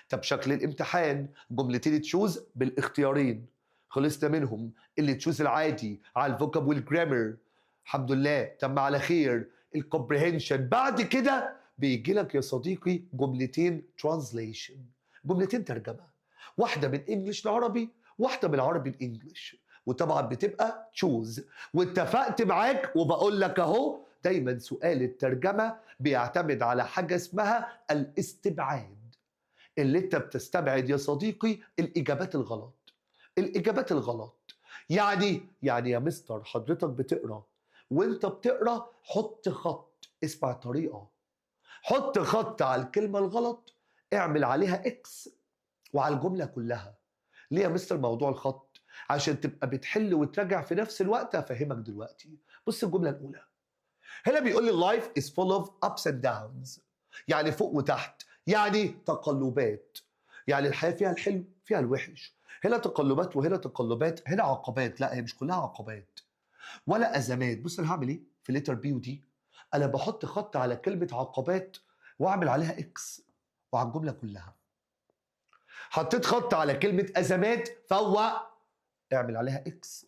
طب شكل الامتحان جملتين تشوز بالاختيارين، خلصنا منهم. اللي تشوز العادي على الفوكاب والجرامر، الحمد لله تم على خير. الكومبريهنشن بعد كده بيجي لك يا صديقي جملتين ترانزليشن، جملتين ترجمه، واحده من انجلش لعربي، واحده من عربي لانجلش، وطبعا بتبقى تشوز. واتفقت معاك وبقول لك اهو، دايما سؤال الترجمه بيعتمد على حاجه اسمها الاستبعاد، اللي انت بتستبعد يا صديقي الاجابات الغلط. الاجابات الغلط يعني يا مستر حضرتك بتقرا، وانت بتقرا حط خط، اسمع الطريقه، حط خط على الكلمه الغلط، اعمل عليها اكس وعلى الجمله كلها. ليه يا مستر موضوع الخط؟ عشان تبقى بتحل وتراجع في نفس الوقت. هفهمك دلوقتي. بص الجمله الاولى، هنا بيقول لي life is full of ups and downs، يعني فوق وتحت، يعني تقلبات، يعني الحياة فيها الحلو فيها الوحش. هنا تقلبات وهنا تقلبات، هنا عقبات. لا هي مش كلها عقبات ولا أزمات. بص أنا هعمل إيه في لتر بي ودي؟ أنا بحط خط على كلمة عقبات وأعمل عليها إكس وعلى الجملة كلها. حطيت خط على كلمة أزمات فوق، اعمل عليها إكس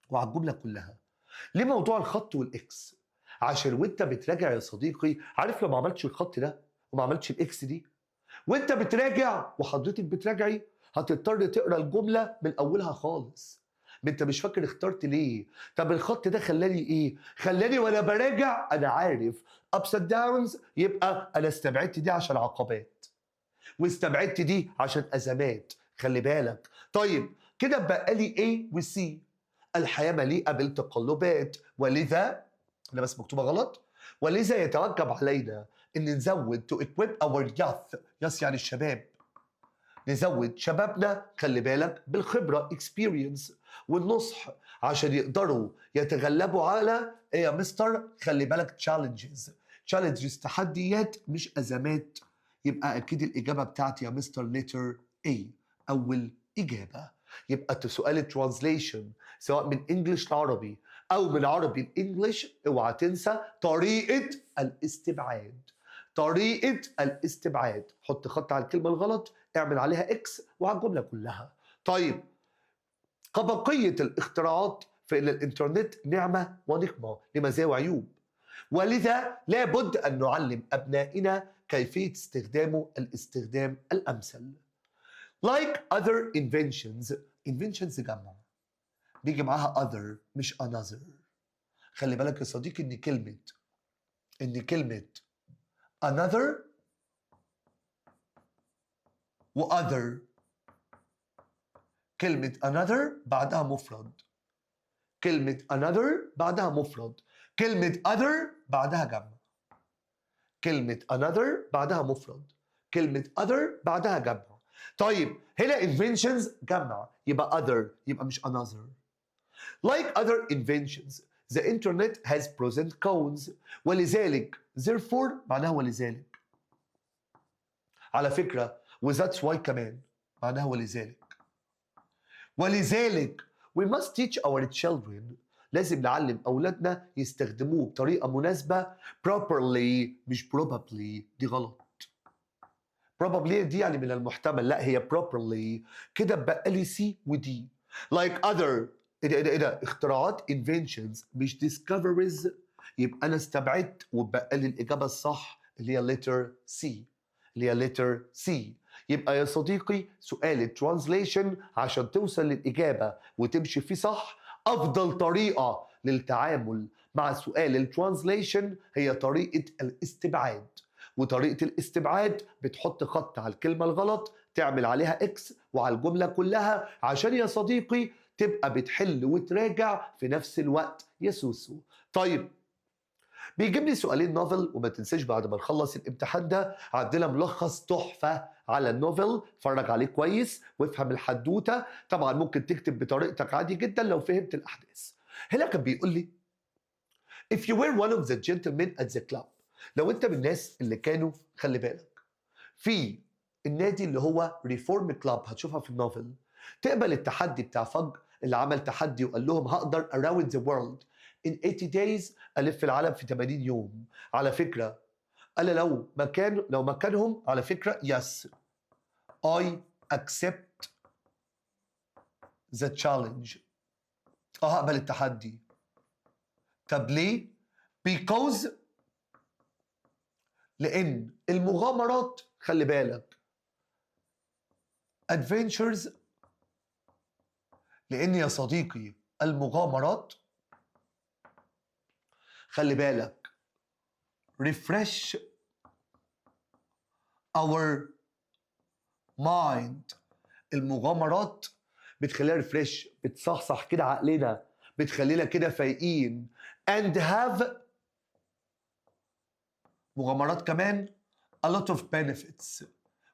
وعلى الجملة كلها. ليه موضوع الخط والإكس؟ عشان وانت بتراجع يا صديقي، عارف لو ما عملتش الخط ده وما عملتش الاكس دي، وانت بتراجع وحضرتك بتراجعي، هتضطر تقرا الجمله من اولها خالص. ما انت مش فاكر اخترت ليه. طب الخط ده خلاني ايه؟ خلاني وانا براجع انا عارف ابس اند داونز، يبقى انا استبعدت دي عشان عقبات، واستبعدت دي عشان ازمات. خلي بالك. طيب كده بقى لي A و C. الحياه مليئه بالتقلبات، ولذا هنا بس مكتوبه غلط، ولذا يتوجب علينا ان نزود to equip our youth، يس يعني الشباب، نزود شبابنا خلي بالك بالخبره experience والنصح، عشان يقدروا يتغلبوا على ايه يا مستر؟ خلي بالك challenges تحديات مش ازمات. يبقى اكيد الاجابه بتاعتي يا مستر لتر A، اول اجابه. يبقى سؤال الترانزليشن سواء من انجلش لعربي او من عربي لانجلش، اوعى تنسى طريقه الاستبعاد. طريقه الاستبعاد، حط خط على الكلمه الغلط، اعمل عليها اكس وعلى الجمله كلها. طيب كبقيه الاختراعات فان الانترنت نعمه ونقمه، لمزايا وعيوب، ولذا لابد ان نعلم ابنائنا كيفيه استخدامه الاستخدام الامثل. Like other inventions، inventions جمع بيجي معاها other مش another. خلي بالك يا صديقي ان كلمه another و other، كلمة another بعدها مفرد، كلمة another بعدها مفرد، كلمة other بعدها جمع، كلمة another بعدها مفرد، كلمة other بعدها جمع. طيب هنا inventions جمع يبقى other، يبقى مش another. Like other inventions the internet has pros and cons، ولذلك therefore معناها ولذلك. على فكرة و that's why كمان معناها ولذلك. ولذلك we must teach our children، لازم نعلم أولادنا يستخدموه بطريقة مناسبة properly مش probably، دي غلط. probably دي يعني من المحتمل، لا هي properly. كده بقى لي C و D. like other ايه ده اختراعات inventions مش discoveries، يبقى أنا استبعدت وبقى لي الإجابة الصح اللي هي letter C، اللي هي letter C. يبقى يا صديقي سؤال الترانزليشن عشان توصل للإجابة وتمشي فيه صح، أفضل طريقة للتعامل مع سؤال الترانزليشن هي طريقة الاستبعاد. وطريقة الاستبعاد بتحط خط على الكلمة الغلط، تعمل عليها اكس وعلى الجملة كلها، عشان يا صديقي تبقى بتحل وتراجع في نفس الوقت يا سوسو. طيب بيجيب لي سؤالين نوفل، وما تنساش بعد ما نخلص الامتحان ده عندنا ملخص تحفة على النوفل، اتفرج عليه كويس وافهم الحدوتة. طبعا ممكن تكتب بطريقتك عادي جدا لو فهمت الأحداث. هنا كان بيقول لي if you were one of the gentlemen at the club، لو انت من الناس اللي كانوا، خلي بالك، في النادي اللي هو ريفورم كلاب، هتشوفها في النوفل، تقبل التحدي بتاع فج اللي عمل تحدي وقال لهم هقدر around the world in 80 days، الف العالم في 80 يوم. على فكره قال لو مكانهم، على فكره yes I accept the challenge. هقبل التحدي. طب ليه؟ because لان المغامرات، خلي بالك، adventures، لان يا صديقي المغامرات، خلي بالك، refresh our mind. المغامرات بتخلينا ريفريش، بتصحصح كده عقلنا، بتخلينا كده فايقين. and have مغامرات كمان a lot of benefits،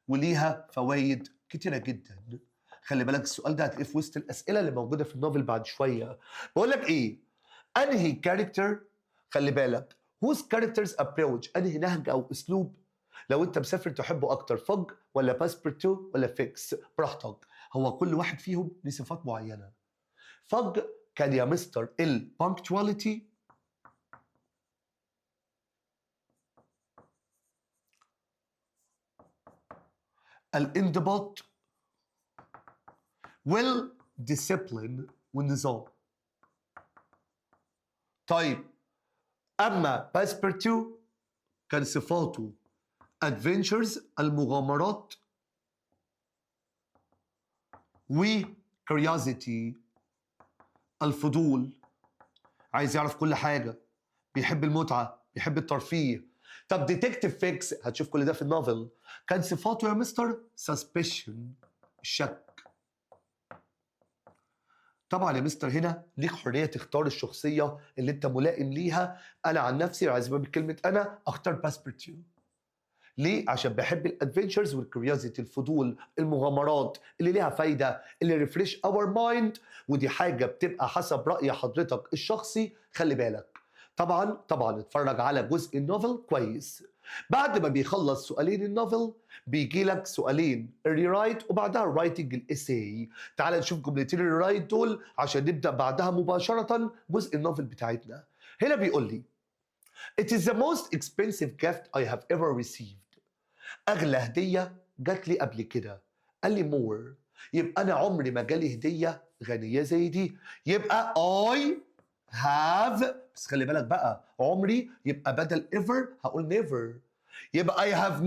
وليها فوائد كتيرة جدا. خلي بالك السؤال ده هتلاقيه في وسط الأسئلة اللي موجودة في النوفل بعد شوية. بقول لك إيه؟ أنهي كاركتر، خلي بالك، whose characters approach، أنهي نهج أو أسلوب لو أنت مسافر تحبه أكتر، فوج ولا باسبورتو ولا فيكس؟ براحتك، هو كل واحد فيهم ليه صفات معينة. فوج كان يا مستر البانكتواليتي، الانضباط، والديسيبلين والنظام. طيب اما باسبورتو كان صفاته ادفنتشرز، المغامرات، وكريوزيتي، الفضول، عايز يعرف كل حاجه، بيحب المتعه، بيحب الترفيه. طب ديتكتيف فيكس، هتشوف كل ده في النوفل، كان صفاته يا مستر سسبشن، الشك. طبعا يا مستر هنا ليك حريه تختار الشخصيه اللي انت ملائم ليها. انا عن نفسي عايز باب كلمه انا اختار باسبورتو. ليه؟ عشان بحب الادفنتشرز والكيوريوزيتي، الفضول، المغامرات اللي ليها فايده، اللي ريفريش اور مايند. ودي حاجه بتبقى حسب راي حضرتك الشخصي، خلي بالك. طبعا اتفرج على جزء النوفل كويس. بعد ما بيخلص سؤالين النوفل بيجي لك سؤالين الريرايت وبعدها الرايتنج الاساي. تعال نشوف جملتين الريرايت دول عشان نبدا بعدها مباشره جزء النوفل بتاعتنا. هنا بيقول لي It is the most expensive gift I have ever received. أغلى هدية جات لي قبل كده. قال لي more، يبقى أنا عمري ما جالي هدية غنية زي دي. يبقى I have، بس خلي بالك بقى، عمري يبقى بدل ever هقول never. يبقى I have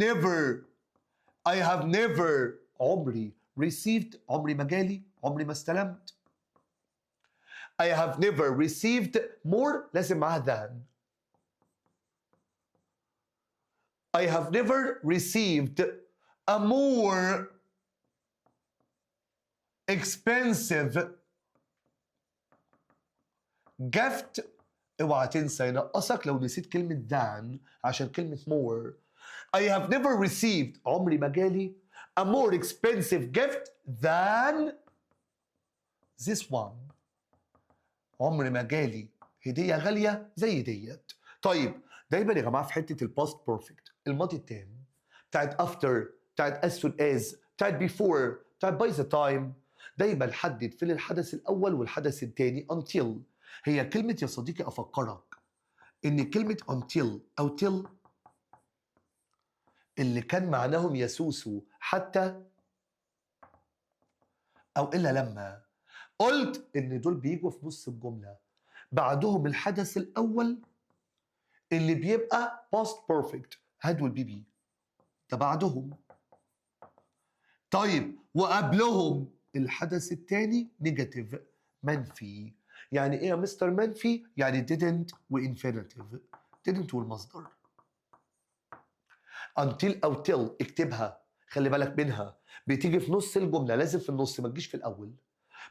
never عمري received، عمري ما جالي، عمري ما استلمت. I have never received more لازم معاها than. I have never received a more expensive gift. اوعى تنسى ينقصك لو نسيت كلمة than عشان كلمة more. I have never received، عمري ما جالي، a more expensive gift than this one. عمري ما جالي هدية غالية زي ديت. طيب دايما يا جماعة في حتة الباست بيرفكت، الماضي التام، بتاعت after، بتاعت as soon as، بتاعت before، بتاعت by the time، دايما حدد فين الحدث الأول والحدث الثاني until. هي كلمة يا صديقي أفكرك إن كلمة until أو till اللي كان معناهم يسوسو حتى أو إلا لما. قلت إن دول بيجوا في نص الجملة، بعدهم الحدث الأول اللي بيبقى past perfect had will be. ده بعدهم. طيب وقبلهم الحدث الثاني نيجاتيف، منفي. يعني ايه يا مستر منفي؟ يعني didn't وانفينيتيف. didn't والمصدر. until او till اكتبها، خلي بالك منها، بتيجي في نص الجمله، لازم في النص ما تجيش في الاول.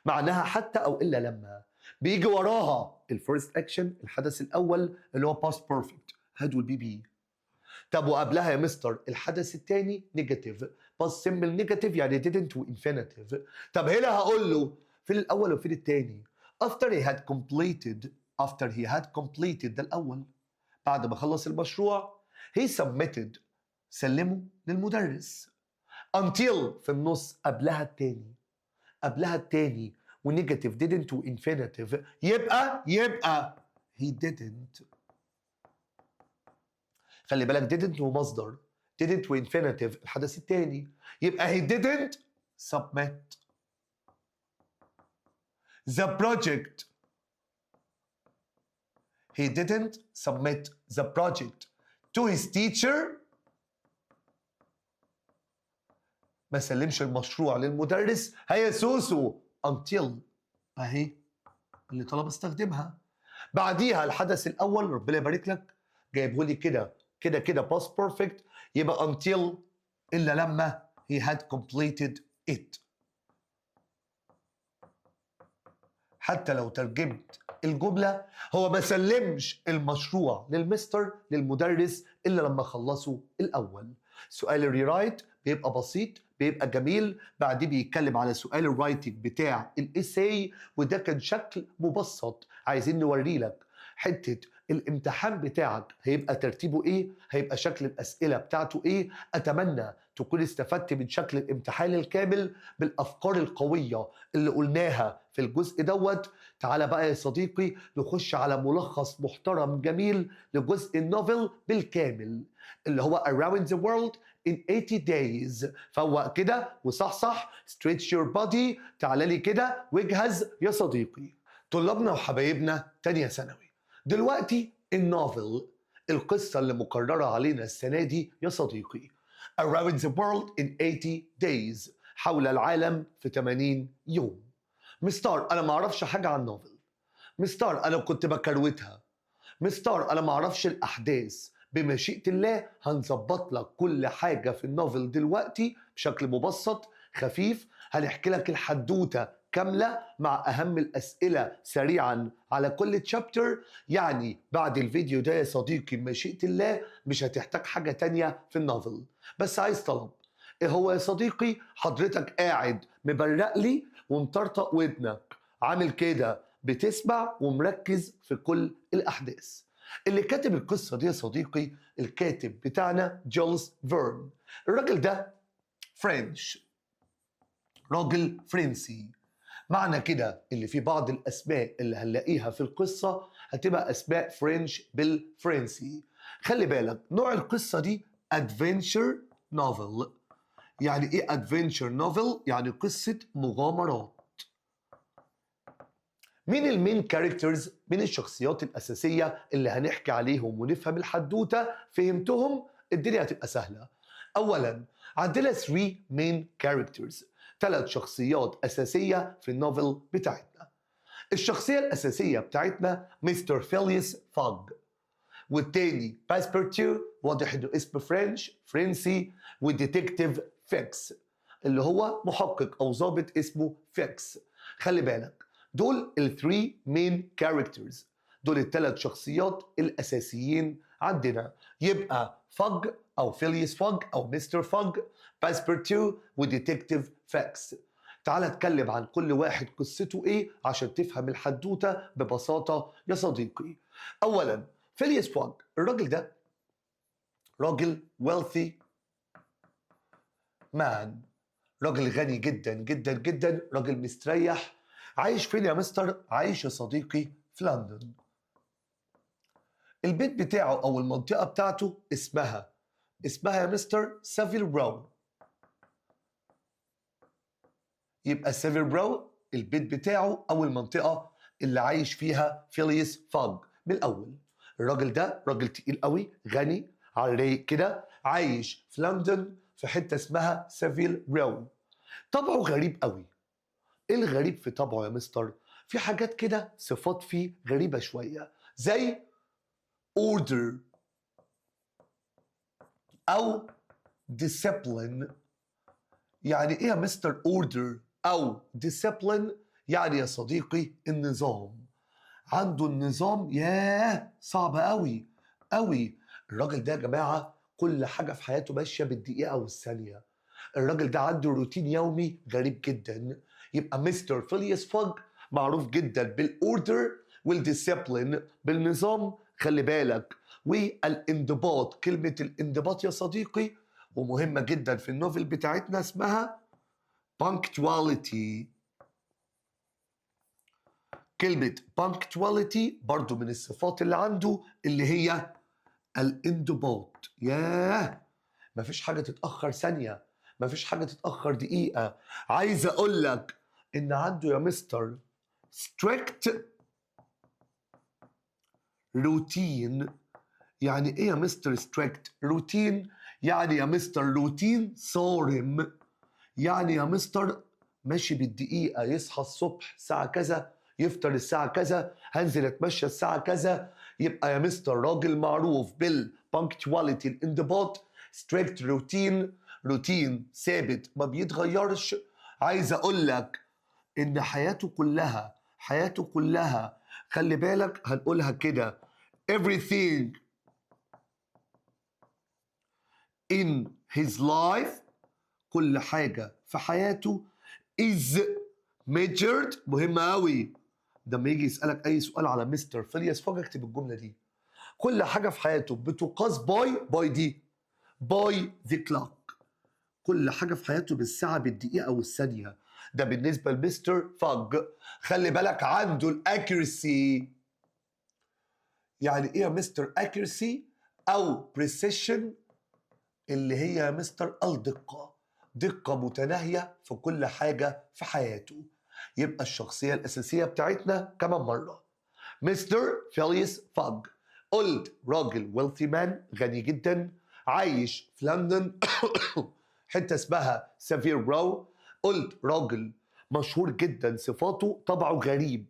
معناها حتى او الا لما. بيجي وراها الفيرست اكشن، الحدث الاول اللي هو past perfect had will be. طب وقبلها يا مستر الحدث الثاني نيجاتيف، باست سيمبل نيجاتيف يعني didn't وانفينيتيف. طب هنا هقول له فين الاول وفين الثاني؟ after he had completed، after he had completed ده الاول، بعد ما خلص المشروع. he submitted سلمه للمدرس. until في النص قبلها التاني ونيجاتيف didn't وانفينيتيف يبقى he didn't. خلي بالك didn't ومصدر didn't وانفينيتيف الحدث التاني يبقى he didn't submit the project. He didn't submit the project to his teacher. ما سلمش المشروع للمدرس هيا سوسو until اهي اللي طلب استخدمها. بعديها الحدث الاول ربنا يبارك لك جايبه لي كده past perfect يبقى until الا لما he had completed it. حتى لو ترجمت الجملة هو ما سلمش المشروع للمدرس إلا لما خلصه الأول. سؤال الريرايت بيبقى بسيط بيبقى جميل بعديه بيتكلم على سؤال الرايتنج بتاع الإساي وده كان شكل مبسط عايزين نوري لك حتة الامتحان بتاعك هيبقى ترتيبه ايه هيبقى شكل الأسئلة بتاعته ايه. أتمنى تكون استفدت من شكل الامتحان الكامل بالأفكار القوية اللي قلناها في الجزء دوت. تعال بقى يا صديقي نخش على ملخص محترم جميل لجزء النوفل بالكامل اللي هو Around the World in 80 days. فوق كده وصحصح stretch your body. تعال لي كده واجهز يا صديقي. طلابنا وحبايبنا تانية ثانوي دلوقتي النوفل القصة اللي مقررة علينا السنة دي يا صديقي Around the World in 80 days حول العالم في 80 يوم. مستر أنا ما أعرفش حاجة عن النوفل. مستر أنا كنت بكروتها. مستر أنا ما أعرفش الأحداث. بمشيئة الله هنظبط لك كل حاجة في النوفل دلوقتي بشكل مبسط خفيف. هنحكي لك الحدوتة كاملة مع أهم الأسئلة سريعا على كل تشابتر. يعني بعد الفيديو ده يا صديقي بمشيئة الله مش هتحتاج حاجة تانية في النوفل. بس عايز طلب ايه هو يا صديقي؟ حضرتك قاعد مبرق لي ومطرطق ودنك عامل كده بتسمع ومركز في كل الأحداث. اللي كاتب القصة دي يا صديقي الكاتب بتاعنا جولز فيرن. الراجل ده فرنش راجل فرنسي. معنى كده اللي في بعض الأسماء اللي هنلاقيها في القصة هتبقى أسماء فرنش بالفرنسي. خلي بالك نوع القصة دي adventure novel. يعني ايه adventure novel؟ يعني قصة مغامرات. مين المين كاركترز؟ مين الشخصيات الأساسية اللي هنحكي عليهم ونفهم الحدوتة؟ فهمتهم؟ الدنيا هتبقى سهلة. أولا عندنا 3 مين كاركترز 3 شخصيات أساسية في النوفل بتاعتنا. الشخصية الأساسية بتاعتنا مستر فيليس فوغ والتاني باسبرتيو واضح انه اسم فرنسي وديتكتيف فيكس اللي هو محقق او ضابط اسمه فيكس. خلي بالك دول ال3 مين كاركترز دول ال3 شخصيات الاساسيين عندنا. يبقى فوغ او فيليس فوغ او مستر فوغ باسبرتيو وديتكتيف فيكس. تعال اتكلم عن كل واحد قصته ايه عشان تفهم الحدوتة ببساطة يا صديقي. اولا فيليس فوغ الراجل ده راجل wealthy man راجل غني جدا جدا جدا راجل مستريح. عايش فين يا مستر؟ عايش يا صديقي في لندن. البيت بتاعه او المنطقة بتاعته اسمها يا مستر سافيل رو. يبقى سافيل رو البيت بتاعه او المنطقة اللي عايش فيها فيليس فوغ. من الاول الراجل ده راجل تقيل قوي غني على الرايق كده عايش في لندن في حتة اسمها سافيل رو. طبعه غريب قوي. ايه الغريب في طبعه يا مستر؟ في حاجات كده صفات فيه غريبة شوية زي order او discipline. يعني ايه يا مستر order او discipline؟ يعني يا صديقي النظام. عنده النظام ياه صعب قوي قوي. الراجل ده يا جماعة كل حاجة في حياته ماشية بالدقيقة والثانية. الراجل ده عنده روتين يومي غريب جدا. يبقى مستر فيليس فوغ معروف جدا بالاوردر والديسيبلين بالنظام. خلي بالك والانضباط. كلمة الانضباط يا صديقي ومهمة جدا في النوفل بتاعتنا اسمها punctuality. كلمة punctuality برضو من الصفات اللي عنده اللي هي الانضباط. ياه، مفيش حاجة تتأخر ثانية، مفيش حاجة تتأخر دقيقة. عايز أقول لك إن عنده يا مستر strict routine. يعني إيه يا مستر strict routine؟ يعني يا مستر روتين صارم. يعني يا مستر ماشي بالدقيقة، يصحى الصبح الساعة كذا، يفطر الساعة كذا، هنزل اتمشى الساعة كذا. يبقى يا مستر راجل معروف بالبانكتواليتي، الانضباط. ستريكت روتين، روتين ثابت ما بيتغيرش. عايز اقول لك ان حياته كلها، حياته كلها، خلي بالك هنقولها كده، everything in his life، كل حاجة في حياته is measured. مهمة أوي لما يجي يسألك أي سؤال على مستر فيلياس فوج اكتب الجملة دي. كل حاجة في حياته بتقاس باي دي، باي ذا كلوك. كل حاجة في حياته بالساعة بالدقيقة والثانية. ده بالنسبة لمستر فوج. خلي بالك عنده الاكيرسي. يعني ايه يا مستر اكيرسي او بريسيشن؟ اللي هي يا مستر الدقة، دقة متناهية في كل حاجة في حياته. يبقى الشخصية الأساسية بتاعتنا كمان مرة مستر فيلياس فوج. قلت راجل ويلثي مان، غني جدا، عايش في لندن حتة اسمها سافير رو. قلت راجل مشهور جدا، صفاته طبعه غريب.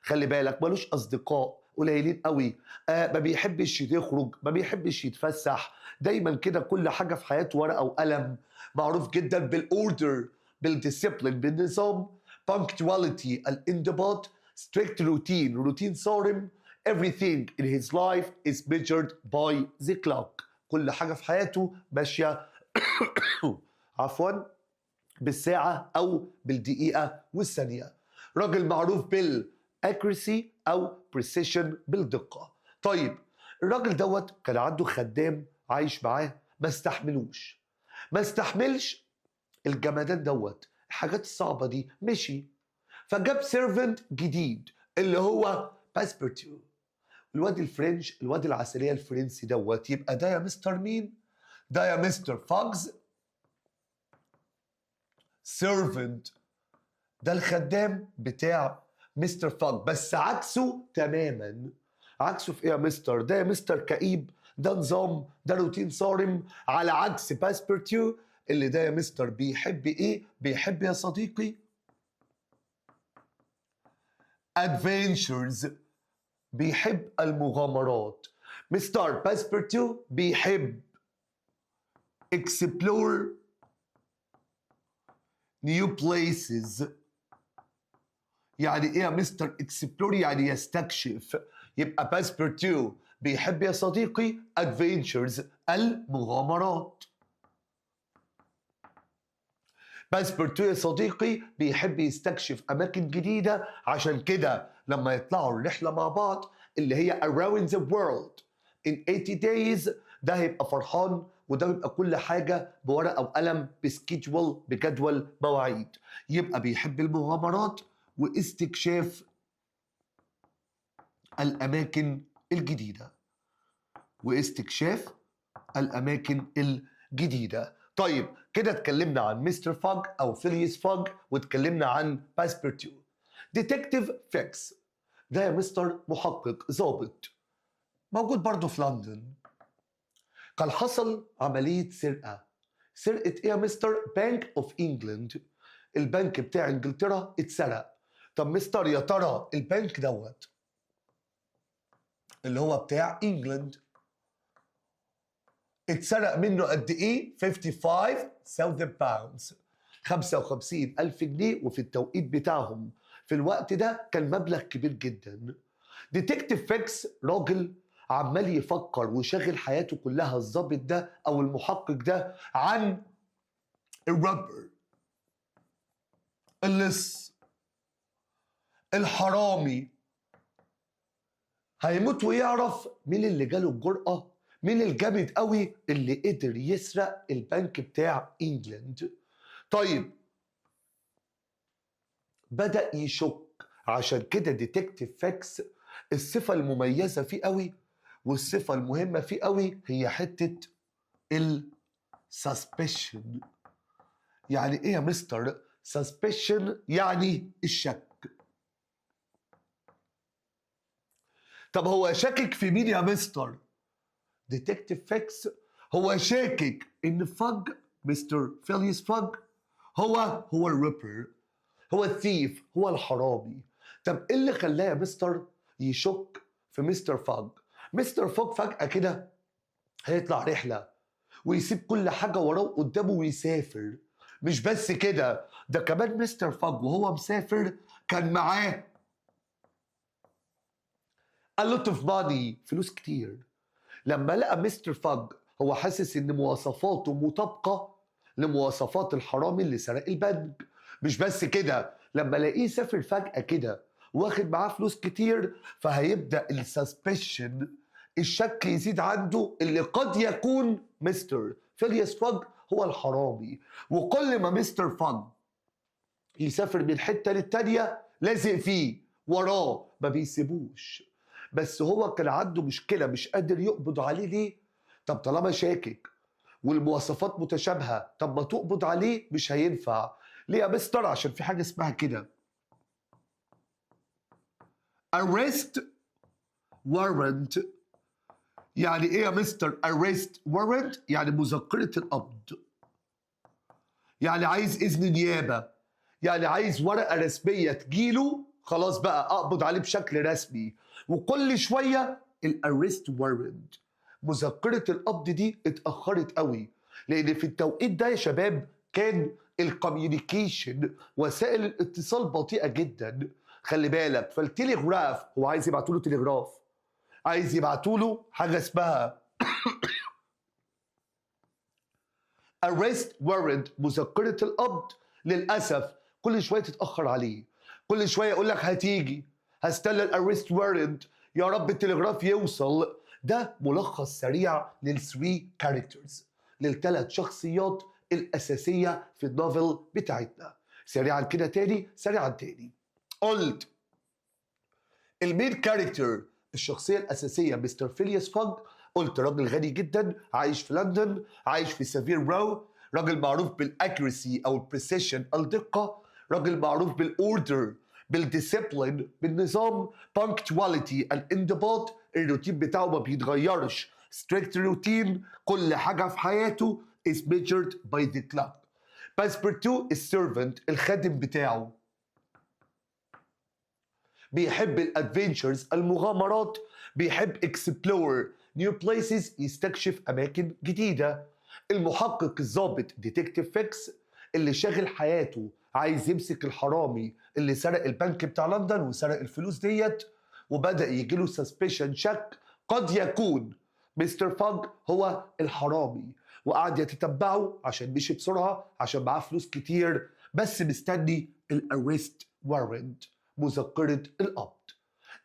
خلي بالك ملوش أصدقاء، قليلين قوي. ما بيحبش يخرج، ما بيحبش يتفسح، دايما كده كل حاجة في حياته ورقة وقلم. معروف جدا بالأوردر، بالديسيبلين، بالنظام. punctuality الانضباط. strict routine، روتين صارم. everything in his life is measured by the clock. كل حاجة في حياته ماشية عفوا بالساعة أو بالدقيقة والثانية. راجل معروف بالاكريسي أو precision، بالدقة. طيب الراجل دوت كان عنده خدام عايش معاه ما استحملوش، ما استحملش الجمدان دوت، الحاجات الصعبة دي، مشي. فجاب سيرفنت جديد اللي هو باسبرتيو. الواد الفرنش، الواد العسلية الفرنسي دوت. يبقى ده يا مستر مين؟ ده يا مستر فوجز سيرفنت. ده الخدام بتاع مستر فوج، بس عكسه تماما. عكسه في ايه يا مستر؟ ده يا مستر كئيب، ده نظام، ده روتين صارم، على عكس باسبرتيو اللي ده يا مستر بيحب ايه؟ بيحب يا صديقي adventures، بيحب المغامرات. مستر باسبرتيو بيحب explore new places. يعني ايه يا مستر اكسبلور؟ يعني يستكشف. يبقى باسبرتيو بيحب يا صديقي adventures، المغامرات. باسبرتيو يا صديقي بيحب يستكشف اماكن جديده. عشان كده لما يطلعوا الرحله مع بعض اللي هي around the world in 80 days، ده هيبقى فرحان، وده بيبقى كل حاجه بورقه وقلم، بسكيدجول، بجدول مواعيد. يبقى بيحب المغامرات واستكشاف الاماكن الجديده، واستكشاف الاماكن الجديده. طيب كده اتكلمنا عن مستر فوج او فيلياس فوج، واتكلمنا عن باسبرتيو. ديتكتيف فيكس ده يا مستر محقق ضابط موجود برضه في لندن. كان حصل عمليه سرقه. سرقه ايه يا مستر؟ بانك اوف انجلاند، البنك بتاع انجلترا اتسرق. طب مستر يا ترى البنك دوت اللي هو بتاع انجلاند اتسرق منه قد ايه؟ 55,000 باوندز، 55,000 جنيه. وفي التوقيت بتاعهم في الوقت ده كان مبلغ كبير جدا. ديتكتيف فيكس راجل عمال يفكر وشاغل حياته كلها، الضابط ده او المحقق ده، عن الربر، اللص، الحرامي. هيموت ويعرف مين اللي جاله الجرأة، مين الجامد قوي اللي قدر يسرق البنك بتاع انجلند. طيب بدأ يشك. عشان كده ديتكتيف فاكس الصفة المميزة فيه قوي والصفة المهمة فيه قوي هي حتة السسبشن. يعني ايه يا مستر؟ سسبشن يعني الشك. طب هو شاكك في مين يا مستر؟ ديتكتيف فاكس هو شاكك ان فاج، مستر فيليس فاج، هو الريبر، هو الثيف، هو الحرامي. طب ايه اللي خلاه يا مستر يشك في مستر فاج؟ مستر فاج فجأة كده هيطلع رحلة ويسيب كل حاجة وراه قدامه ويسافر. مش بس كده، ده كمان مستر فاج وهو مسافر كان معاه a lot of money، فلوس كتير. لما لقى مستر فاج هو حاسس ان مواصفاته مطابقة لمواصفات الحرامي اللي سرق البنك. مش بس كده، لما لاقيه سافر فجأة كده واخد معاه فلوس كتير فهيبدأ السسبشن، الشك يزيد عنده اللي قد يكون مستر فيلياس فاج هو الحرامي. وكل ما مستر فاج يسافر من حتة للتانية لازق فيه وراه ما بيسيبوش. بس هو كان عنده مشكلة مش قادر يقبض عليه. ليه؟ طب طالما شاكك والمواصفات متشابهة، طب ما تقبض عليه مش هينفع. ليه يا مستر؟ عشان في حاجة اسمها كده arrest warrant. يعني ايه يا مستر arrest warrant؟ يعني مذكرة القبض. يعني عايز إذن نيابة، يعني عايز ورقة رسمية تجيله خلاص بقى أقبض عليه بشكل رسمي. وكل شوية الأرست وارنت، مذكرة القبض دي اتأخرت قوي، لأن في التوقيت ده يا شباب كان الكوميونيكيشن وسائل الاتصال بطيئة جدا. خلي بالك، فالتليغراف هو عايز يبعتوله تليغراف، عايز يبعتوله حاجة اسمها arrest warrant، مذكرة القبض. للأسف كل شوية تتأخر عليه، كل شوية يقول لك هتيجي، هستنى الارست وارنت، يا رب التلغراف يوصل. ده ملخص سريع للثري كاركترز، للثلاث شخصيات الأساسية في النوفل بتاعتنا. سريعا كده تاني، سريعا تاني. قلت المين كاركتر، الشخصية الأساسية مستر فيلياس فاج. قلت راجل غني جدا عايش في لندن، عايش في سافير رو، راجل معروف بالاكيرسي أو البريسيشن الدقة، راجل معروف بالاوردر، بالديسيبلين، بالنظام، punctuality الانضباط، الروتين بتاعه ما بيتغيرش، strict routine، كل حاجة في حياته is measured by the clock. باسبورتو السيرفنت، الخادم بتاعه، بيحب الادفنتشرز المغامرات، بيحب اكسبلور نيو بليسز، يستكشف اماكن جديده. المحقق الضابط ديتكتيف فيكس اللي شاغل حياته عايز يمسك الحرامي اللي سرق البنك بتاع لندن وسرق الفلوس ديت، وبدا يجيله سسبشن، شك قد يكون مستر فاج هو الحرامي، وقعد يتتبعه عشان مشي بسرعه عشان معاه فلوس كتير، بس مستني الارست وارنت، مذكرة القبض.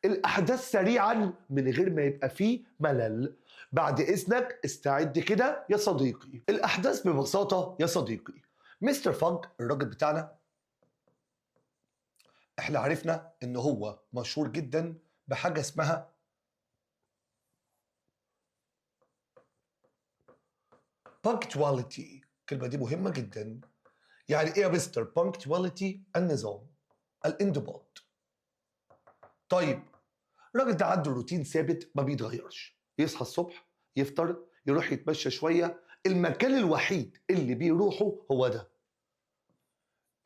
الأحداث سريعا من غير ما يبقى فيه ملل. بعد إذنك استعد كده يا صديقي. الأحداث ببساطة يا صديقي، مستر فانك الراجل بتاعنا احنا عرفنا ان هو مشهور جدا بحاجة اسمها punctuality. الكلمة دي مهمة جدا. يعني ايه يا مستر punctuality؟ النظام، الانضباط. طيب الراجل ده عنده روتين ثابت ما بيتغيرش، يصحى الصبح، يفطر، يروح يتمشى شوية. المكان الوحيد اللي بيروحه هو ده،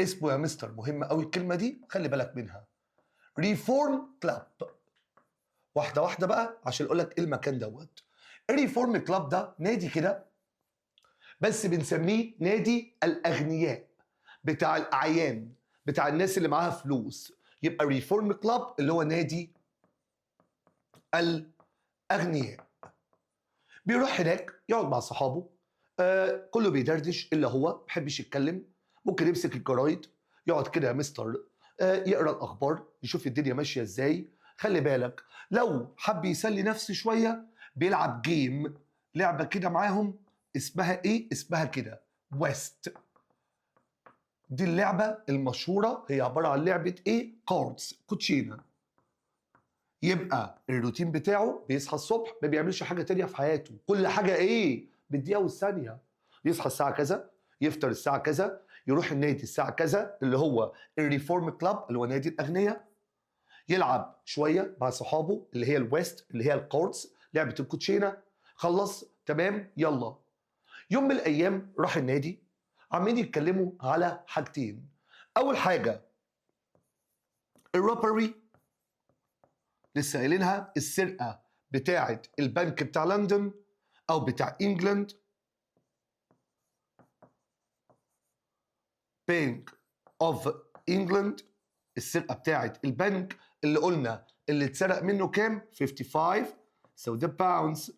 اسمه يا مستر مهم قوي الكلمة دي، خلي بالك منها، ريفورم كلاب. واحدة واحدة بقى عشان اقول لك ايه المكان دوت. الريفورم كلاب ده نادي كده، بس بنسميه نادي الأغنياء، بتاع الأعيان، بتاع الناس اللي معاها فلوس. يبقى ريفورم كلاب اللي هو نادي الأغنياء. بيروح هناك يقعد مع صحابه، كله بيدردش الا هو ما بيحبش يتكلم. ممكن يمسك الجرايد يقعد كده يا مستر، يقرا الاخبار، يشوف الدنيا ماشيه ازاي. خلي بالك لو حب يسلي نفسه شويه بيلعب جيم، لعبه كده معاهم اسمها ايه؟ اسمها كده ويست. دي اللعبه المشهوره، هي عباره عن لعبه ايه؟ كاردز، كوتشينه. يبقى الروتين بتاعه بيصحى الصبح ما بيعملش حاجه تانية في حياته، كل حاجه ايه؟ بالدقيقه والثانيه. يصحى الساعه كذا، يفطر الساعه كذا، يروح النادي الساعه كذا اللي هو الريفورم كلاب اللي هو نادي الاغنياء، يلعب شويه مع صحابه اللي هي الويست اللي هي الكوردز، لعبه الكوتشينه. خلص تمام، يلا. يوم من الايام راح النادي، عمالين يتكلموا على حاجتين. اول حاجه الروبري، لسه قايلينها، السرقه بتاعه البنك بتاع لندن او بتاع انجلند، بنك اوف انجلند، السرقه بتاعه البنك اللي قلنا اللي اتسرق منه كام؟ 55 سو باوندز.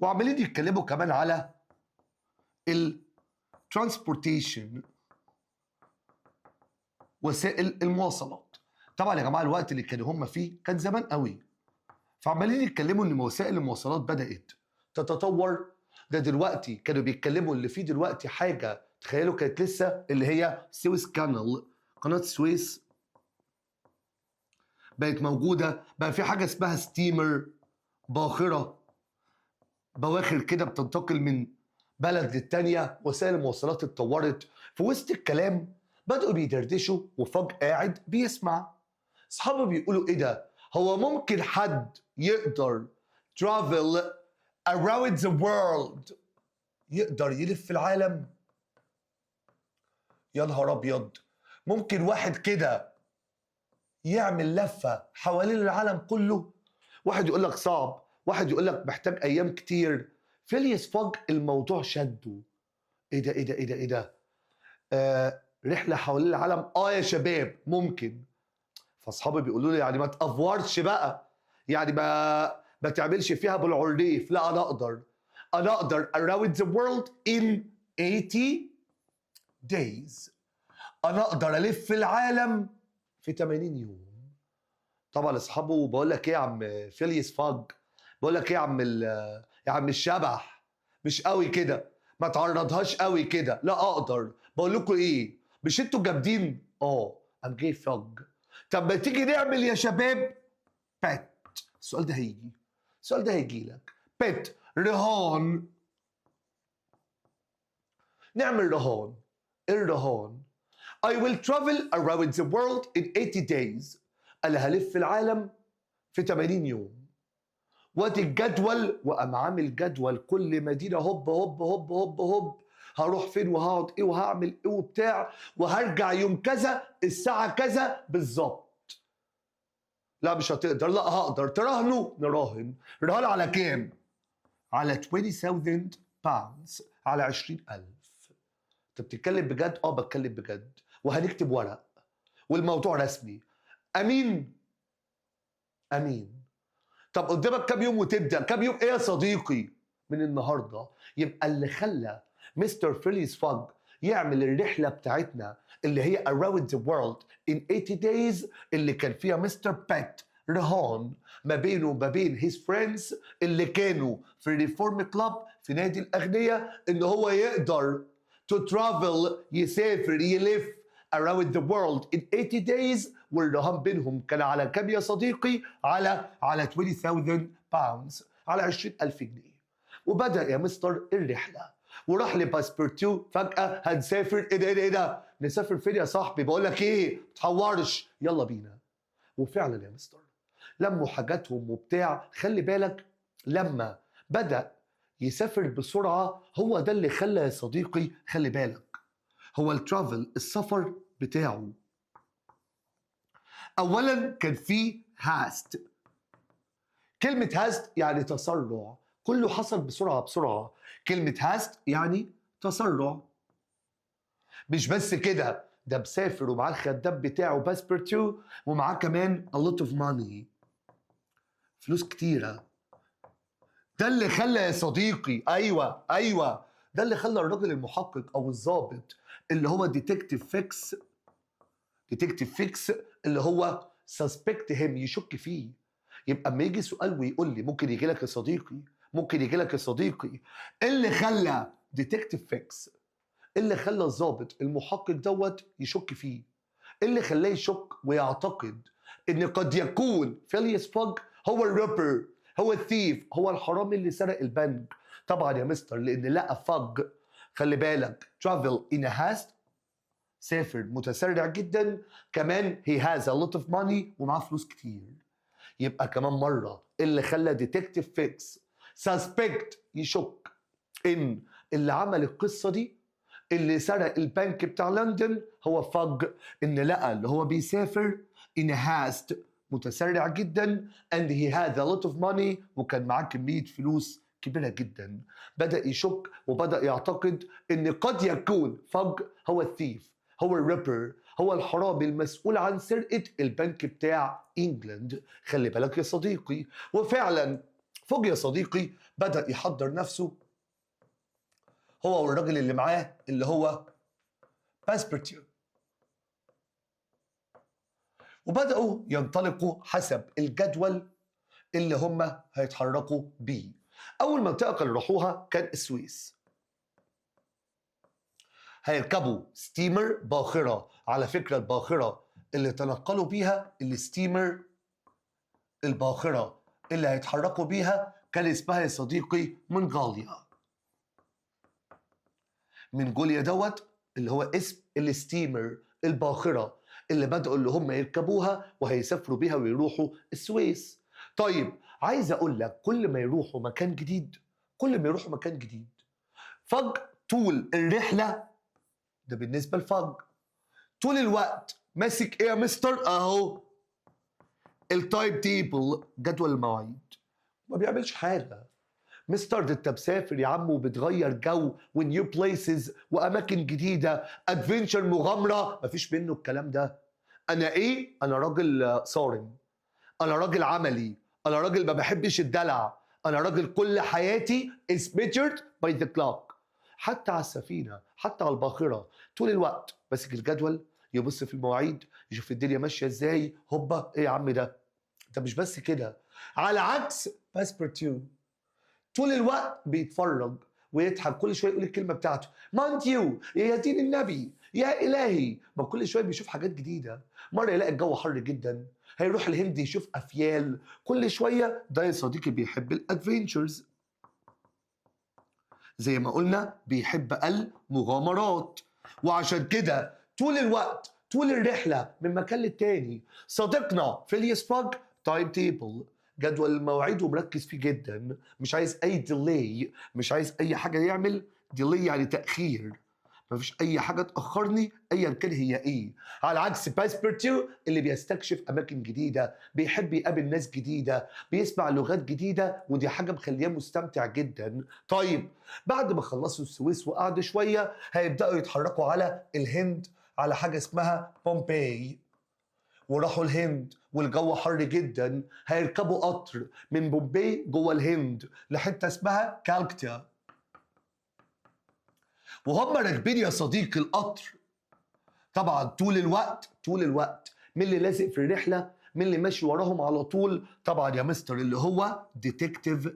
وعمالين يتكلموا كمان على الترانسبورتيشن، وسائل المواصلات. طبعا يا جماعه الوقت اللي كانوا هم فيه كان زمان قوي، فعمالين يتكلموا ان وسائل المواصلات بدات تتطور. ده دلوقتي كانوا بيتكلموا اللي فيه دلوقتي حاجه، تخيلوا كانت لسه اللي هي سويس كانال، قناه السويس بقت موجوده، بقى في حاجه اسمها ستيمر، باخره، بواخر كده بتنتقل من بلد للتانية. وسائل المواصلات اتطورت. في وسط الكلام بدأوا بيدردشوا، وفجأة قاعد بيسمع أصحابه بيقولوا إيه ده؟ هو ممكن حد يقدر travel around the world، يقدر يلف العالم؟ يا نهار أبيض، ممكن واحد كده يعمل لفة حوالين العالم كله؟ واحد يقول لك صعب، واحد يقول لك محتاج أيام كتير. فيليس فوج الموضوع شده. ايه ده ايه ده ايه ده ايه ده؟ رحله حوالين العالم، يا شباب ممكن. فاصحابي بيقولوا لي يعني ما تافورش بقى، يعني ما تعملش فيها بالعريف. لا انا اقدر، انا اقدر around the world in 80 days، انا اقدر الف العالم في 80 يوم. طبعا اصحابه بقول لك ايه يا عم فيليس فاج، بقول لك ايه يا عم يا عم الشبح، مش قوي كده، ما تعرضهاش قوي كده. لا اقدر. بقول لكم ايه، مش انتوا جامدين؟ ام جاي فاج. طب ما تيجي نعمل يا شباب بات. السؤال ده هيجي، السؤال ده هيجي لك. بات، رهان. نعمل رهان. الرهان I will travel around the world in 80 days، أنا هلف العالم في 80 يوم. وادي الجدول، وقام عامل جدول كل مدينة، هوب هوب هوب هوب هوب، هروح فين وهقعد ايه وهعمل ايه وبتاع، وهرجع يوم كذا الساعة كذا بالظبط. لا مش هتقدر. لا هقدر. تراهنوا؟ نراهن. رهان على كام؟ على 20,000 باوندز، على 20,000. انت بتتكلم بجد؟ بتكلم بجد. وهنكتب ورق والموضوع رسمي. امين؟ امين. طب قدامك كام يوم وتبدا؟ كام يوم ايه يا صديقي؟ من النهارده. يبقى اللي خلى مستر فيليس فاج يعمل الرحله بتاعتنا اللي هي around the world in 80 days، اللي كان فيها مستر بات رهان ما بينه وما بين his friends اللي كانوا في الريفورم كلاب في نادي الاغنياء، ان هو يقدر to travel، يسافر يلف around the world in 80 days. والرهان بينهم كان على كام يا صديقي؟ على 20,000 باوندز، على 20,000 جنيه. وبدأ يا مستر الرحلة، وراح لباسبورتو. فجأة هنسافر. ايه ده ايه ده ايه ده؟ نسافر فين يا صاحبي؟ بقول لك ايه، متحورش، يلا بينا. وفعلا يا مستر لموا حاجاتهم وبتاع. خلي بالك لما بدأ يسافر بسرعة، هو ده اللي خلى يا صديقي، خلي بالك، هو الترافل، السفر بتاعه اولا كان فيه هاست. كلمة هاست يعني تسرع، كله حصل بسرعة بسرعة. كلمة هاست يعني تسرع. مش بس كده، ده مسافر ومعاه الخدام بتاعه باسبورتو، ومعاه كمان a lot of money، فلوس كتيرة. ده اللي خلى يا صديقي، ايوه، ده اللي خلى الراجل المحقق او الضابط اللي هو ديتكتيف فيكس اللي هو suspect him يشك فيه. يبقى اما يجي سؤال ويقول لي ممكن يجي لك يا صديقي، ممكن يجي لك يا صديقي، إيه اللي خلى ديتكتيف فيكس، إيه اللي خلى الضابط المحقق دوت يشك فيه؟ إيه اللي خلاه يشك ويعتقد إن قد يكون فيليس فوج هو الرابر، هو الثيف، هو الحرامي اللي سرق البنك؟ طبعا يا مستر لأن لقى فوج، خلي بالك travel in a haste، سافر متسرع جدا، كمان he has a lot of money ومعاه فلوس كتير. يبقى كمان مرة اللي خلى ديتكتيف فيكس suspect يشك إن اللي عمل القصة دي، اللي سرق البنك بتاع لندن، هو فج، إن لقى اللي هو بيسافر in a haste متسرع جدا and he had a lot of money وكان معاه كمية فلوس كبيرة جدا. بدأ يشك وبدأ يعتقد إن قد يكون فج هو الثيف، هو الرابر، هو الحرامي المسؤول عن سرقة البنك بتاع إنجلند. خلي بالك يا صديقي. وفعلا فوج يا صديقي بدأ يحضر نفسه هو والراجل اللي معاه اللي هو باسبرتيو، وبدأوا ينطلقوا حسب الجدول اللي هم هيتحركوا بيه. أول منطقة كانوا راحوها كان السويس. هيركبوا ستيمر باخرة، على فكرة الباخرة اللي تنقلوا بيها، الستيمر الباخرة اللي هيتحركوا بيها كان اسمها يا صديقي منغوليا. منغوليا دوت اللي هو اسم الستيمر الباخرة اللي بدأوا اللي هم يركبوها وهيسافروا بيها ويروحوا السويس. طيب عايز اقول لك كل ما يروحوا مكان جديد، كل ما يروحوا مكان جديد، فج طول الرحلة ده بالنسبة لفج طول الوقت ماسك ايه يا مستر؟ اهو التايم تيبل، جدول المواعيد، ما بيعملش حاجة. مستر ده انت مسافر يا عم وبتغير جو ونيو بليسز واماكن جديده، ادفنشر، مغامره، مفيش منه الكلام ده. انا ايه؟ انا راجل صارم، انا راجل عملي، انا راجل ما بحبش الدلع، انا راجل كل حياتي is measured by the clock. حتى على السفينه، حتى على الباخره، طول الوقت ماسك الجدول، يبص في المواعيد، يشوف الدنيا ماشيه ازاي. هوبا ايه يا عم ده مش بس كده، على عكس باسبورتيو طول الوقت بيتفرج ويضحك، كل شويه يقول الكلمه بتاعته مانتيو يا دين النبي يا الهي، ما كل شويه بيشوف حاجات جديده. مره يلاقي الجو حر جدا هيروح الهند يشوف افيال، كل شويه. ده يا صديقي بيحب الادفنتشرز، زي ما قلنا بيحب المغامرات، وعشان كده طول الوقت طول الرحله من مكان للتاني صديقنا فيليس فوج تايم تيبل، جدول المواعيد، ومركز فيه جدا، مش عايز اي ديلي، مش عايز اي حاجه يعمل ديلي يعني تاخير، مفيش اي حاجه تاخرني ايا كان هي ايه. على عكس باسبورتيو اللي بيستكشف اماكن جديده، بيحب يقابل ناس جديده، بيسمع لغات جديده، ودي حاجه مخليه مستمتع جدا. طيب بعد ما خلصوا السويس وقعدوا شويه هيبداوا يتحركوا على الهند، على حاجه اسمها بومباي. وراحوا الهند والجو حر جدا، هيركبوا قطر من بومباي جوه الهند لحته اسمها كالكتا. وهم راكبين يا صديقي القطر، طبعا طول الوقت مين اللي لازق في الرحله؟ مين اللي ماشي وراهم على طول؟ طبعا يا مستر اللي هو ديتكتيف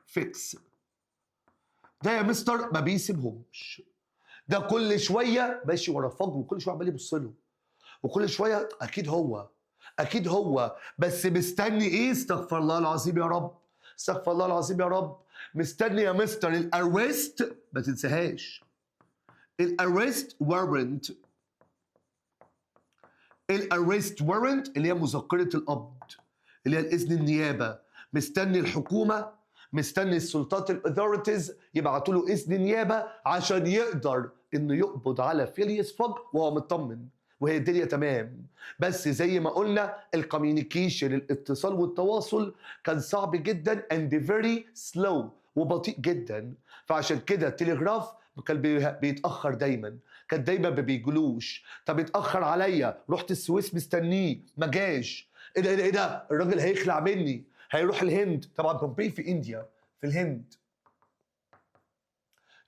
فيكس. ده يا مستر ما بيسيبهمش، ده كل شويه ماشي ورا فج، وكل شويه عمال يبص له، وكل شويه اكيد هو بس مستني ايه؟ استغفر الله العظيم يا رب، استغفر الله العظيم يا رب، مستني يا مستر الارست، ما تنساهاش الارست وارنت، الارست وارنت اللي هي مذكره القبض، اللي هي الاذن النيابه. مستني الحكومه، مستني السلطات الاثوريتيز يبعتوا له اذن نيابه عشان يقدر انه يقبض على فيليس فوج وهو مطمن وهي الدنيا تمام. بس زي ما قلنا الكوميونيكيشن، الاتصال والتواصل كان صعب جدا and very slow وبطيء جدا. فعشان كده التلغراف كان بيتاخر دايما، كان دايما ما بيجلوش. طب اتاخر عليا، رحت السويس مستنيه ما جاش، ايه ده الراجل هيخلع مني، هيروح الهند. طبعا بومباي في انديا، في الهند.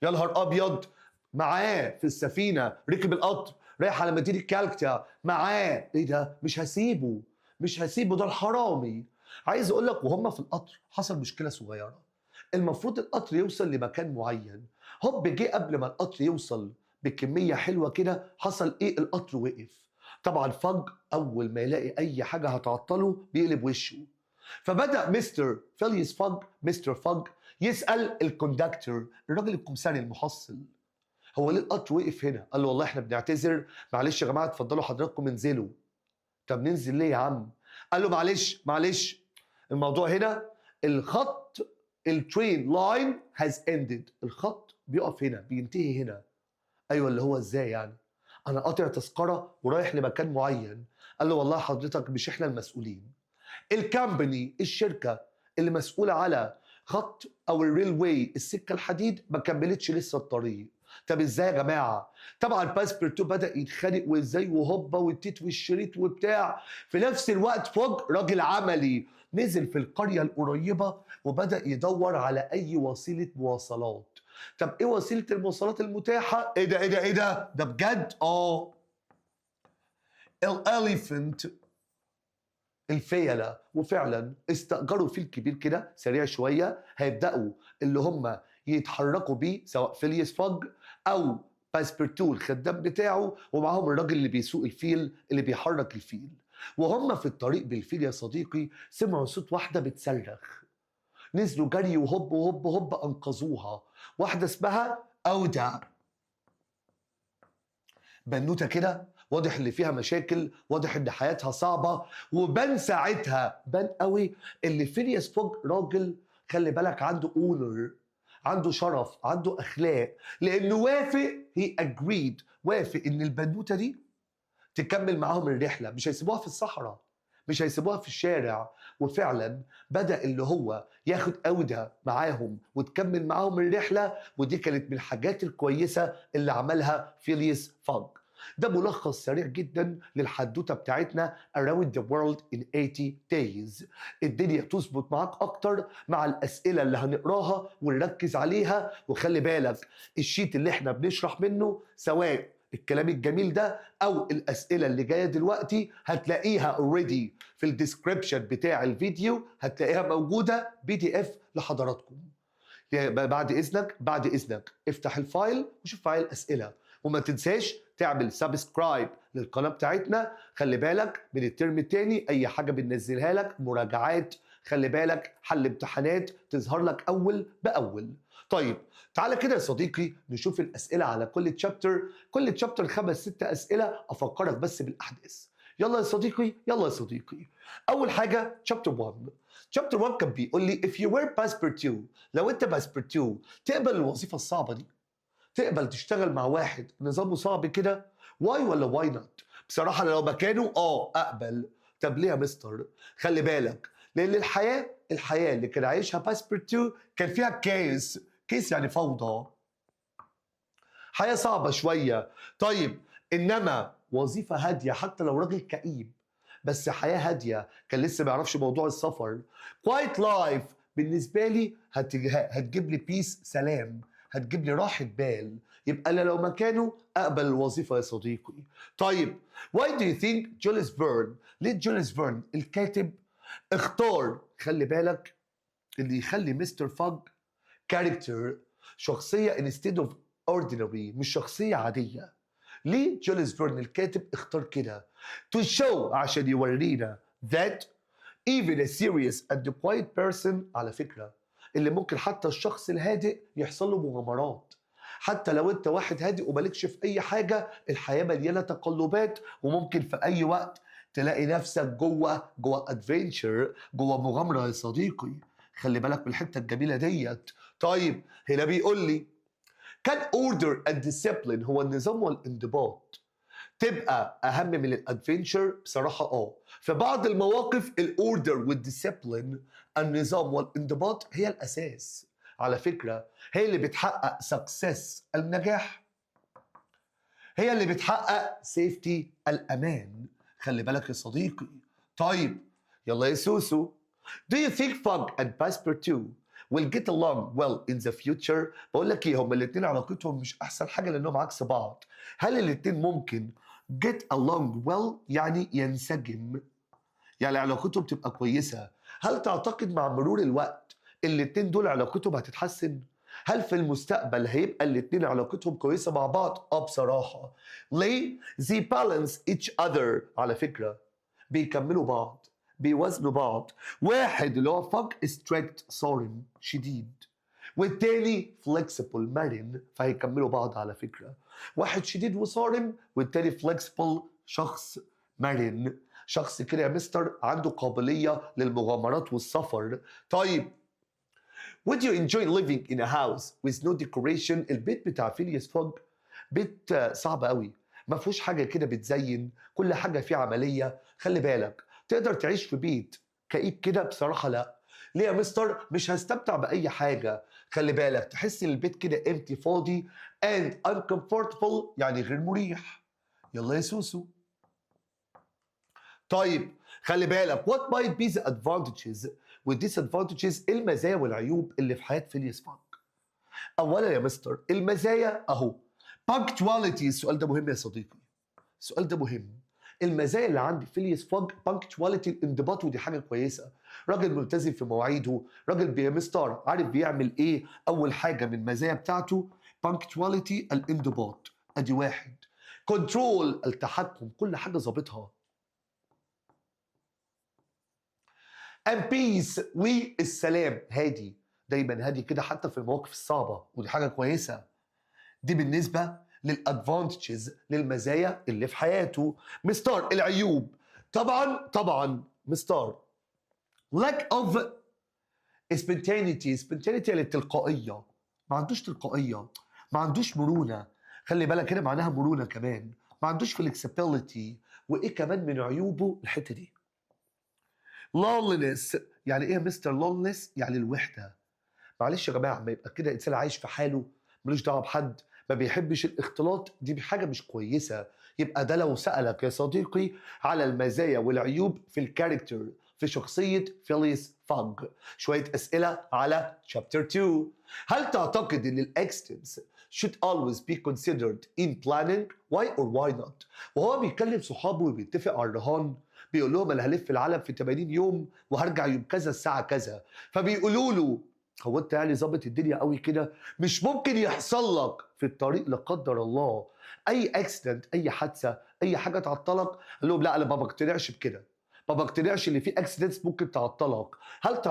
يا نهار ابيض، معاه في السفينه ركب القطر رايح على مدينه كالكتا، معاه ايه ده، مش هسيبه، مش هسيبه، ده الحرامي. عايز اقول لك وهم في القطر حصل مشكله صغيره. المفروض القطر يوصل لمكان معين، هوب جه قبل ما القطر يوصل بكميه حلوه كده، حصل ايه؟ القطر وقف. طبعا فج اول ما يلاقي اي حاجه هتعطله بيقلب وشه. فبدا مستر فيليس فج، مستر فج، يسال الكوندكتور، الراجل الكمساري المحصل، هو ليه القطر وقف هنا؟ قال له والله احنا بنعتذر، معلش يا جماعه اتفضلوا حضراتكم انزلوا. طب ننزل ليه يا عم؟ قال له معلش معلش، الموضوع هنا الخط، الترين لاين هاز اندد، الخط بيقف هنا بينتهي هنا. ايوه اللي هو ازاي يعني؟ انا قاطع تذكره ورايح لمكان معين. قال له والله حضرتك مش احنا المسؤولين، الكامباني، الشركه اللي مسؤوله على خط او الريلوي، السكه الحديد، ما كملتش لسه الطريق. طب ازاي يا جماعه؟ طبعا باسبرتو بدا يتخانق وازاي وهوبا والتيت والشريط وبتاع. في نفس الوقت فوج راجل عملي نزل في القريه القريبه وبدا يدور على اي وسيله مواصلات. طب ايه وسيله المواصلات المتاحه؟ ايه ده ايه ده ايه ده بجد؟ الاليفنت، الفيلة. وفعلا استأجروا فيل كبير كده سريع شوية، هيبدأوا اللي هم يتحركوا بيه، سواء فيليس فج أو باسبرتو الخدام بتاعه، ومعاهم الراجل اللي بيسوق الفيل اللي بيحرك الفيل. وهم في الطريق بالفيل يا صديقي سمعوا صوت واحدة بتصرخ، نزلوا جري وهوب وهوب هوب أنقذوها. واحدة اسمها أودا، بنوته كده واضح اللي فيها مشاكل، واضح ان حياتها صعبه، وبان ساعتها بان قوي اللي فيلياس فوج راجل، خلي بالك عنده اونر، عنده شرف، عنده اخلاق، لانه وافق، هي اجريد، وافق ان البنوته دي تكمل معاهم الرحله، مش هيسيبوها في الصحراء، مش هيسيبوها في الشارع. وفعلا بدأ اللي هو ياخد أودة معاهم وتكمل معاهم الرحلة، ودي كانت من الحاجات الكويسة اللي عملها فيليس فاج. ده ملخص سريع جدا للحدوتة بتاعتنا Around the World in 80 Days. الدنيا تظبط معاك أكتر مع الأسئلة اللي هنقراها ونركز عليها. وخلي بالك الشيت اللي احنا بنشرح منه، سواء الكلام الجميل ده او الاسئله اللي جايه دلوقتي، هتلاقيها اوريدي في الديسكريبشن بتاع الفيديو، هتلاقيها موجوده PDF لحضراتكم. بعد اذنك بعد اذنك افتح الفايل وشوف فايل الاسئله، وما تنساش تعمل سبسكرايب للقناه بتاعتنا. خلي بالك من الترم الثاني اي حاجه بننزلها لك مراجعات، خلي بالك حل امتحانات تظهر لك اول باول. طيب تعالى كده يا صديقي نشوف الاسئله على كل تشابتر، كل تشابتر 5 6 اسئله، افكرك بس بالاحداث. يلا يا صديقي يلا يا صديقي. اول حاجه تشابتر 1. تشابتر 1 كان بيقول لي if you were passepartout، لو انت باسبرتو تقبل الوظيفه الصعبه دي؟ تقبل تشتغل مع واحد نظامه صعب كده؟ واي ولا واي نوت؟ بصراحه أنا لو مكانه اقبل. طب ليه يا مستر؟ خلي بالك لان الحياه اللي كان عايشها باسبرتو كان فيها كيس يعني فوضى، حياه صعبه شويه. طيب انما وظيفه هاديه، حتى لو راجل كئيب بس حياه هاديه، كان لسه ما يعرفش موضوع السفر. كوايت لايف بالنسبه لي هتجيب لي بيس، سلام، هتجيب لي راحه بال. يبقى انا لو مكانه اقبل الوظيفه يا صديقي. طيب why do you think جوليس فيرن، ليه جوليس فيرن الكاتب اختار، خلي بالك، اللي يخلي مستر فاج كاركتر، شخصيه instead of ordinary، مش شخصيه عاديه؟ ليه جوليس فيرن الكاتب اختار كده؟ to show، عشان يورينا that even a serious and quiet person، على فكرة اللي ممكن حتى الشخص الهادئ يحصل له مغامرات. حتى لو انت واحد هادئ ومالكش في اي حاجة، الحياة مليانة تقلبات، وممكن في اي وقت تلاقي نفسك جوه ادفنتشر، جوه مغامرة يا صديقي. خلي بالك من الحتة الجميلة ديت. طيب هنا بيقول لي كان order and discipline، هو النظام والانضباط تبقى اهم من الادفنتشر؟ بصراحه في بعض المواقف الاوردر والديسيبلين، النظام والانضباط هي الاساس. على فكره هي اللي بتحقق سكسس، النجاح، هي اللي بتحقق سيفتي، الامان. خلي بالك يا صديقي. طيب يلا يا سوسو. Do you think Fog and Passepartout will get along well in the future؟ بقول لك ايه، هما الاثنين علاقتهم مش احسن حاجه لانهم عكس بعض. هل الاثنين ممكن get along well يعني ينسجم، يعني علاقتهم تبقى كويسة. هل تعتقد مع مرور الوقت الاتنين دول علاقتهم هتتحسن؟ هل في المستقبل هيبقى الاتنين علاقتهم كويسة مع بعض؟ بصراحة. ليه؟ they balance each other. على فكرة بيكملوا بعض، بيوازنوا بعض. واحد اللي هو فج strict صارم شديد، والتاني flexible مرن، فهيكملوا بعض على فكرة. واحد شديد وصارم والتاني flexible شخص مرن، شخص كده يا مستر عنده قابلية للمغامرات والسفر. طيب would you enjoy living in a house with no decoration؟ البيت بتاع فيليس فوج بيت صعب قوي، ما فيهوش حاجة كده بتزين، كل حاجة فيه عملية. خلي بالك تقدر تعيش في بيت كئيب كده؟ بصراحة لا. ليه يا مستر؟ مش هستمتع بأي حاجة. خلي بالك تحس ان البيت كده empty فاضي and uncomfortable يعني غير مريح. يلا يا سوسو. طيب خلي بالك what might be the advantages و disadvantages، المزايا والعيوب اللي في حياة فيليس فوج. اولا يا مستر المزايا اهو punctuality. السؤال ده مهم يا صديقي، السؤال ده مهم. المزايا اللي عند فيليس فوج punctuality، الانضباط، ودي حاجه كويسه. راجل ملتزم في مواعيده، راجل يا مستر عارف بيعمل ايه. اول حاجه من المزايا بتاعته punctuality الانضباط، ادي واحد. كنترول التحكم، كل حاجه ظابطها. and peace والسلام، هادي دايما هادي كده حتى في المواقف الصعبه، ودي حاجه كويسه. دي بالنسبه للادفانتجز، للمزايا اللي في حياته. مستر العيوب، طبعا مستر lack of spontaneity يعني التلقائيه. ما عندوش تلقائيه، ما عندوش مرونه. خلي بالك كده معناها مرونه كمان. ما عندوش flexibility. وايه كمان من عيوبه الحته دي؟ loneliness. يعني ايه يا مستر loneliness؟ يعني الوحده. معلش يا جماعه، ما يبقى كده انسان عايش في حاله ملوش دعوه بحد، ما بيحبش الاختلاط، دي حاجه مش كويسه. يبقى ده لو سالك يا صديقي على المزايا والعيوب في الكاركتر، في شخصيه فيليس فوج، شويه اسئله على chapter 2. هل تعتقد ان الاكستنس should always be considered in planning؟ why or why not؟ وهو بيكلم صحابه وبيتفق على الرهان، بيقول لهم انا هلف العالم في 80 يوم وهرجع يوم كذا الساعه كذا، فبيقولوا له هو انت يعني ظابط الدنيا قوي كده؟ مش ممكن يحصل لك في الطريق لا قدر الله اي اكسيدنت، اي حادثه، اي حاجه تعطلك؟ قال لهم لا انا ما بقتنعش بكده، ما بقتنعش ان في اكسيدنتس ممكن تعطلك. هل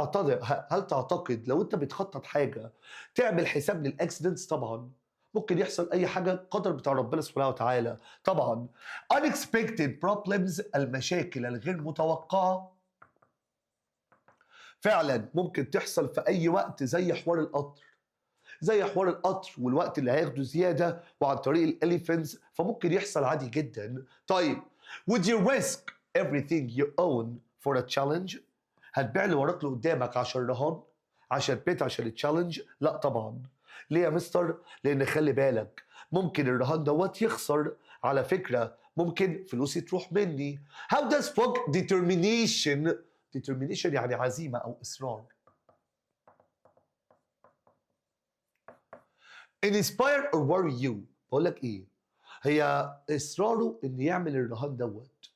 تعتقد لو انت بتخطط حاجه تعمل حساب للاكسيدنتس؟ طبعا ممكن يحصل اي حاجه، قدر بتاع ربنا سبحانه وتعالى. طبعا unexpected problems المشاكل الغير متوقعه فعلا ممكن تحصل في اي وقت، زي حوار القطر، زي حوار القطر والوقت اللي هياخده زياده وعن طريق الاليفنتس، فممكن يحصل عادي جدا. طيب would you risk everything you own for a challenge؟ هتبيع اللي وراك اللي قدامك عشان رهان، عشان بيت، عشان التشالنج؟ لا طبعا. ليه يا مستر؟ لان خلي بالك ممكن الرهان دوت يخسر، على فكره ممكن فلوسي تروح مني. how does folk determination يعني عزيمه او اصرار. inspire or worry you؟ بقول لك ايه، هي اصراره ان يعمل الرهان دوت،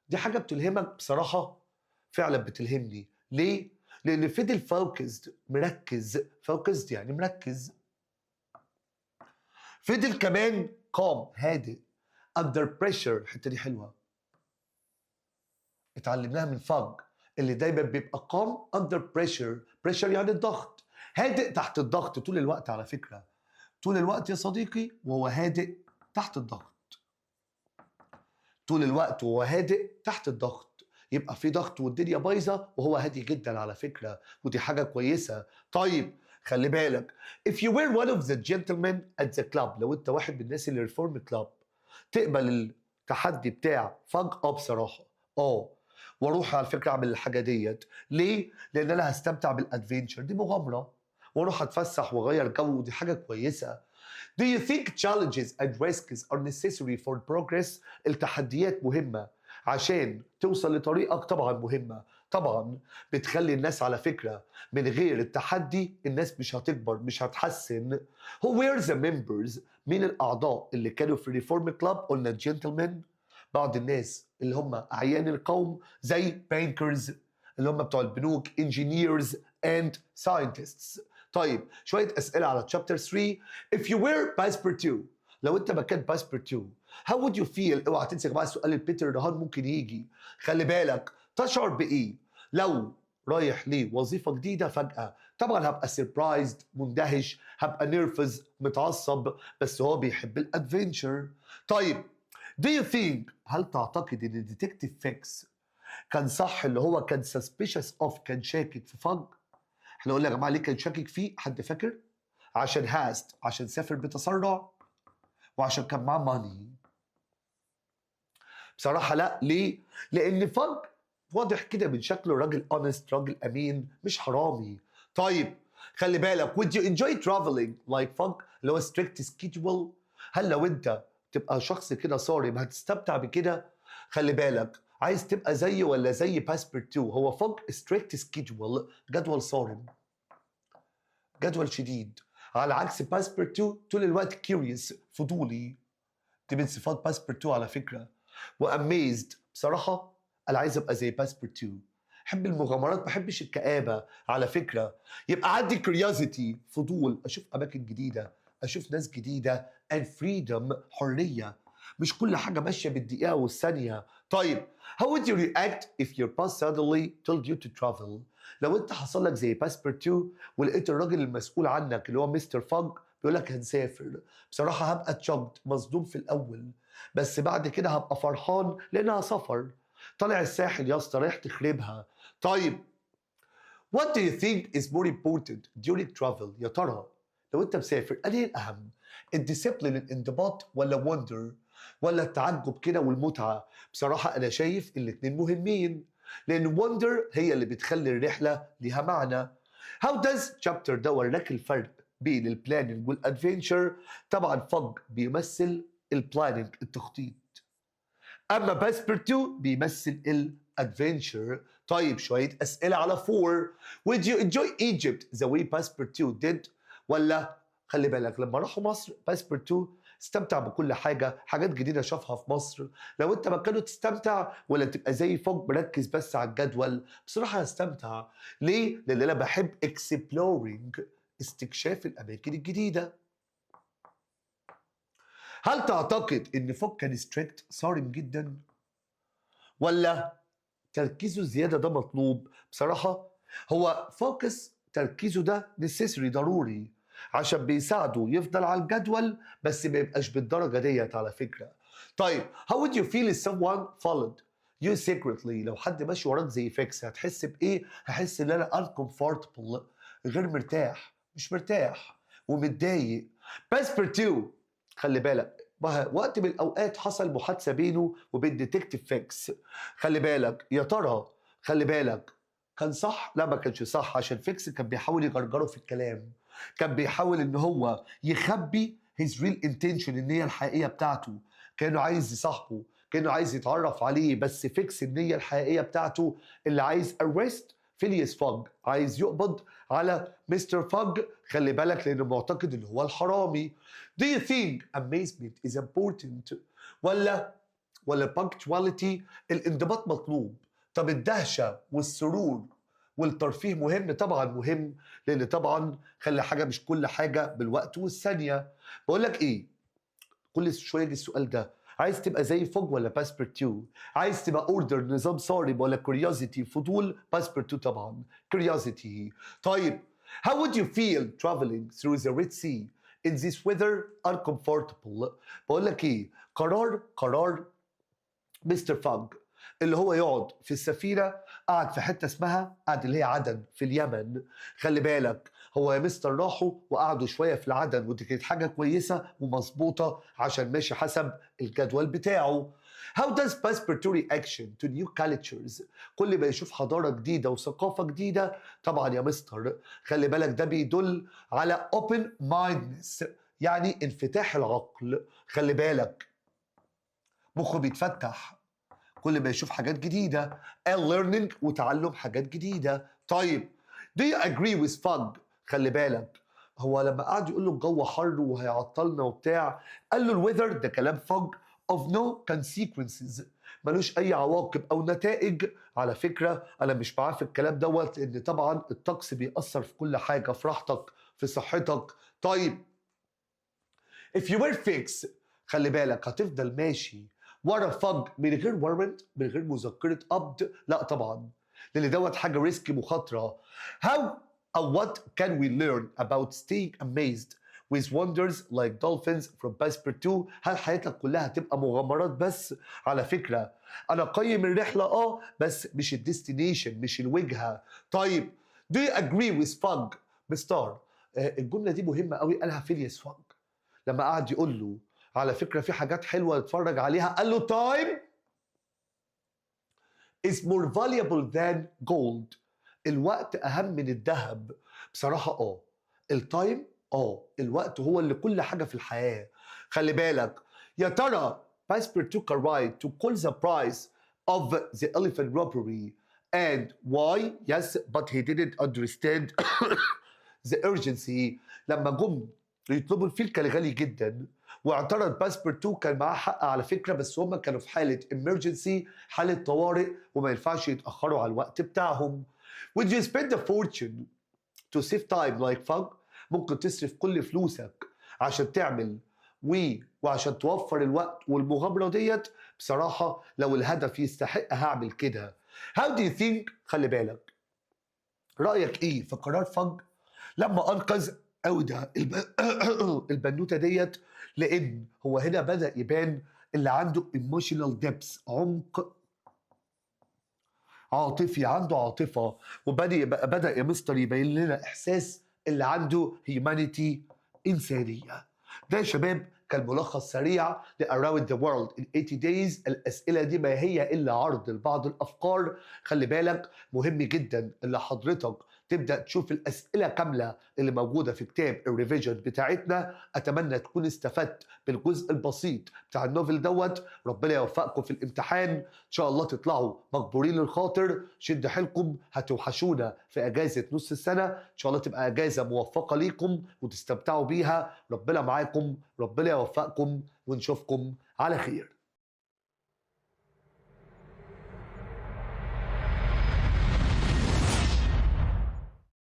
دي حاجه بتلهمك بصراحه؟ فعلا بتلهمني. ليه؟ لان فضل فوكسد، مركز. فوكسد يعني مركز. فضل كمان calm هادئ. under pressure، الحته دي حلوه، اتعلمناها من فاج اللي دايما بيبقى calm under pressure يعني الضغط، هادئ تحت الضغط طول الوقت. على فكره طول الوقت يا صديقي وهو هادئ تحت الضغط، طول الوقت وهو هادئ تحت الضغط. يبقى في ضغط والدنيا بايظه وهو هادي جدا على فكره، ودي حاجه كويسه. طيب خلي بالك if you were one of the gentlemen at the club، لو انت واحد من الناس اللي ريفورم كلاب، تقبل التحدي بتاع فجأة؟ بصراحه واروح على فكره اعمل الحاجه ديت. ليه؟ لان انا هستمتع بالادفنتشر، دي مغامره، واروح اتفسح واغير جو، ودي حاجه كويسه. Do you think challenges and risks are necessary for progress؟ التحديات مهمة عشان توصل لطريقك؟ طبعا مهمة، طبعا بتخلي الناس على فكرة من غير التحدي الناس مش هتكبر، مش هتحسن. Who were the members؟ مين الأعضاء اللي كانوا في ريفورم كلاب؟ قلنا جنتلمان، بعض الناس اللي هم أعيان القوم زي bankers اللي هم بتوع البنوك engineers and scientists. طيب شوية أسئلة على chapter 3. If you were passepartout لو أنت مكان passepartout how would you feel؟ اوعى تنسى يا جماعة السؤال البيتر رهان ممكن يجي. خلي بالك تشعر بإيه لو رايح لوظيفة جديدة فجأة؟ طبعا هبقى سربرايزد مندهش، هبقى نيرفز متعصب، بس هو بيحب الادفنتشر. طيب do you think هل تعتقد ان ديتكتيف فيكس كان صح اللي هو كان suspicious of كان شاكك في فج؟ احنا قلنا يا جماعه ليه كان شاكك فيه؟ حد فاكر؟ عشان هاست، عشان سافر بتسرع، وعشان كان معاه ماني. بصراحه لا. ليه؟ لان فج واضح كده من شكله راجل honest، راجل امين، مش حرامي. طيب خلي بالك would you enjoy traveling like fog اللي هو strict schedule؟ هل لو انت تبقى شخص كده صارم هتستمتع بكده؟ خلي بالك عايز تبقى زيه ولا زي باسبورتو؟ هو فوق strict schedule جدول صارم، جدول شديد، على عكس باسبورتو طول الوقت curious فضولي. دي من صفات باسبورتو على فكرة. واميزد بصراحة انا عايز ابقى زي باسبورتو، بحب المغامرات، ما بحبش الكآبة على فكرة. يبقى عندي curiosity فضول، اشوف اماكن جديدة، اشوف ناس جديدة and freedom حرية، مش كل حاجة ماشية بالدقيقة والثانية. طيب how would you react if your boss suddenly told you to travel؟ لو انت حصل لك زي باسبورتو ولقيت الراجل المسؤول عنك اللي هو مستر فاج بيقول لك هنسافر، بصراحة هبقى اتشوكد، مصدوم في الأول، بس بعد كده هبقى فرحان لأنها سفر. طالع الساحل يا اسطى رايح تخربها. طيب what do you think is more important during travel؟ يا ترى لو انت مسافر انهي الأهم؟ الديسيبلين الانضباط ولا وندر ولا التعجب كده والمتعة؟ بصراحة أنا شايف الاتنين مهمين، لأن وندر هي اللي بتخلي الرحلة ليها معنى. How does chapter ده وراك الفرق بين البلاننج والادفنتشر؟ طبعا فج بيمثل البلاننج التخطيط، اما باسبورتو بيمثل الادفنتشر. طيب شويه اسئله على 4. Would you enjoy Egypt the way باسبورتو did؟ ولا خلي بالك لما راحوا مصر باسبورتو استمتع بكل حاجه، حاجات جديده شافها في مصر. لو انت مكانه تستمتع ولا تبقى زي فوق مركز بس على الجدول؟ بصراحه هستمتع. ليه؟ لان انا بحب exploring، استكشاف الاماكن الجديده. هل تعتقد ان فوق كان ستريكت صارم جدا ولا تركيزه زياده ده مطلوب؟ بصراحه هو فوكس تركيزه ده necessary ضروري عشان بيساعده يفضل على الجدول، بس ما يبقاش بالدرجه ديت على فكره. طيب how would you feel if someone followed you secretly؟ لو حد ماشي وراك زي فيكس هتحس بايه؟ هحس ان انا uncomfortable، غير مرتاح، مش مرتاح ومتضايق. باسبورتو خلي بالك وقت من الاوقات حصل محادثه بينه وبين ديتكتيف فيكس. خلي بالك يا ترى، خلي بالك كان صح؟ لا ما كانش صح، عشان فيكس كان بيحاول يجرجره في الكلام، كان بيحاول ان هو يخبي his real intention، النية الحقيقية بتاعته، كانه عايز يصاحبه، كانه عايز يتعرف عليه، بس فيكس النية الحقيقية بتاعته اللي عايز arrest فيليس فوج، عايز يقبض على مستر فوج. خلي بالك لانه معتقد ان هو الحرامي. Do you think amazement is important ولا punctuality؟ الانضباط مطلوب. طب الدهشة والسرور والترفيه مهم؟ طبعا مهم، لان طبعا خلي حاجة مش كل حاجة بالوقت والثانية. بقول لك ايه، كل شوية يجي السؤال ده، عايز تبقى زي فوج ولا باسبورتو؟ عايز تبقى اوردر نظام صارم ولا كوريوزيتي فضول؟ باسبورتو طبعا، كوريوزيتي. طيب how would you feel traveling through the Red Sea in this weather uncomfortable؟ بقول لك ايه، قرار مستر فاج اللي هو يقعد في السفينة، قعد في حتة اسمها قعد اللي هي عدن في اليمن. خلي بالك هو يا مستر راحوا وقعدوا شوية في العدن، ودي كانت حاجة كويسة ومظبوطة عشان ماشي حسب الجدول بتاعه. How does passepartout reaction to new cultures؟ كل ما يشوف حضارة جديدة وثقافة جديدة طبعا يا مستر خلي بالك ده بيدل على open mindedness، يعني انفتاح العقل. خلي بالك مخه بيتفتح كل ما يشوف حاجات جديدة and learning وتعلم حاجات جديدة. طيب do you agree with fog؟ خلي بالك هو لما قعد يقول له الجو حر وهيعطلنا وبتاع، قال له الويذر ده كلام فوج of no consequences، ملوش أي عواقب أو نتائج. على فكرة أنا مش معاه في الكلام دوت، لأن طبعا الطقس بيأثر في كل حاجة، في راحتك، في صحتك. طيب if you were fix، خلي بالك هتفضل ماشي ورا فج من غير warrant، من غير مذكرة قبض؟ لا طبعا، لأن دوت حاجة ريسكي، مخاطرة. How or what can we learn about staying amazed with wonders like dolphins from Passport 2؟ هل حياتك كلها هتبقى مغامرات بس؟ على فكرة أنا قيم الرحلة بس مش الديستنيشن، مش الوجهة. طيب do you agree with fog بستار؟ الجملة دي مهمة قوي، قالها فيلياس فوج لما قعد يقول له على فكرة في حاجات حلوة نتفرج عليها، قال له time is more valuable than gold، الوقت أهم من الذهب. بصراحة التايم الوقت هو اللي كل حاجة في الحياة. خلي بالك يا ترى Passport took a ride to call the price of the elephant robbery and why. Yes, but he didn't understand the urgency. لما جم يطلبوا الفيل كان غالي جدا، واعترض باسبورت 2 كان معاه حق على فكره، بس هم كانوا في حاله emergency، حاله طوارئ، وما ينفعش يتاخروا على الوقت بتاعهم. Would you spend a fortune to save time like fun؟ ممكن تصرف كل فلوسك عشان تعمل وعشان توفر الوقت والمغامره ديت؟ بصراحه لو الهدف يستحق هعمل كده. How do you think؟ خلي بالك رايك ايه في قرار فج لما انقذ أودة البنوتة ديت؟ لأن هو هنا بدأ يبان اللي عنده emotional depth، عمق عاطفي، عنده عاطفة، وبدأ يا مستر يبين لنا إحساس اللي عنده humanity، إنسانية. ده يا شباب كان ملخص سريع ل Around the World in 80 Days. الأسئلة دي ما هي إلا عرض لبعض الأفكار. خلي بالك مهم جدا اللي حضرتك تبدأ تشوف الأسئلة كاملة اللي موجودة في كتاب الريفيجن بتاعتنا. أتمنى تكون استفدت بالجزء البسيط بتاع النوفل دوت. ربنا يوفقكم في الامتحان، إن شاء الله تطلعوا مقبولين الخاطر. شد حيلكم، هتوحشونا في أجازة نص السنة، إن شاء الله تبقى أجازة موفقة ليكم وتستمتعوا بيها. ربنا معاكم، ربنا يوفقكم، ونشوفكم على خير.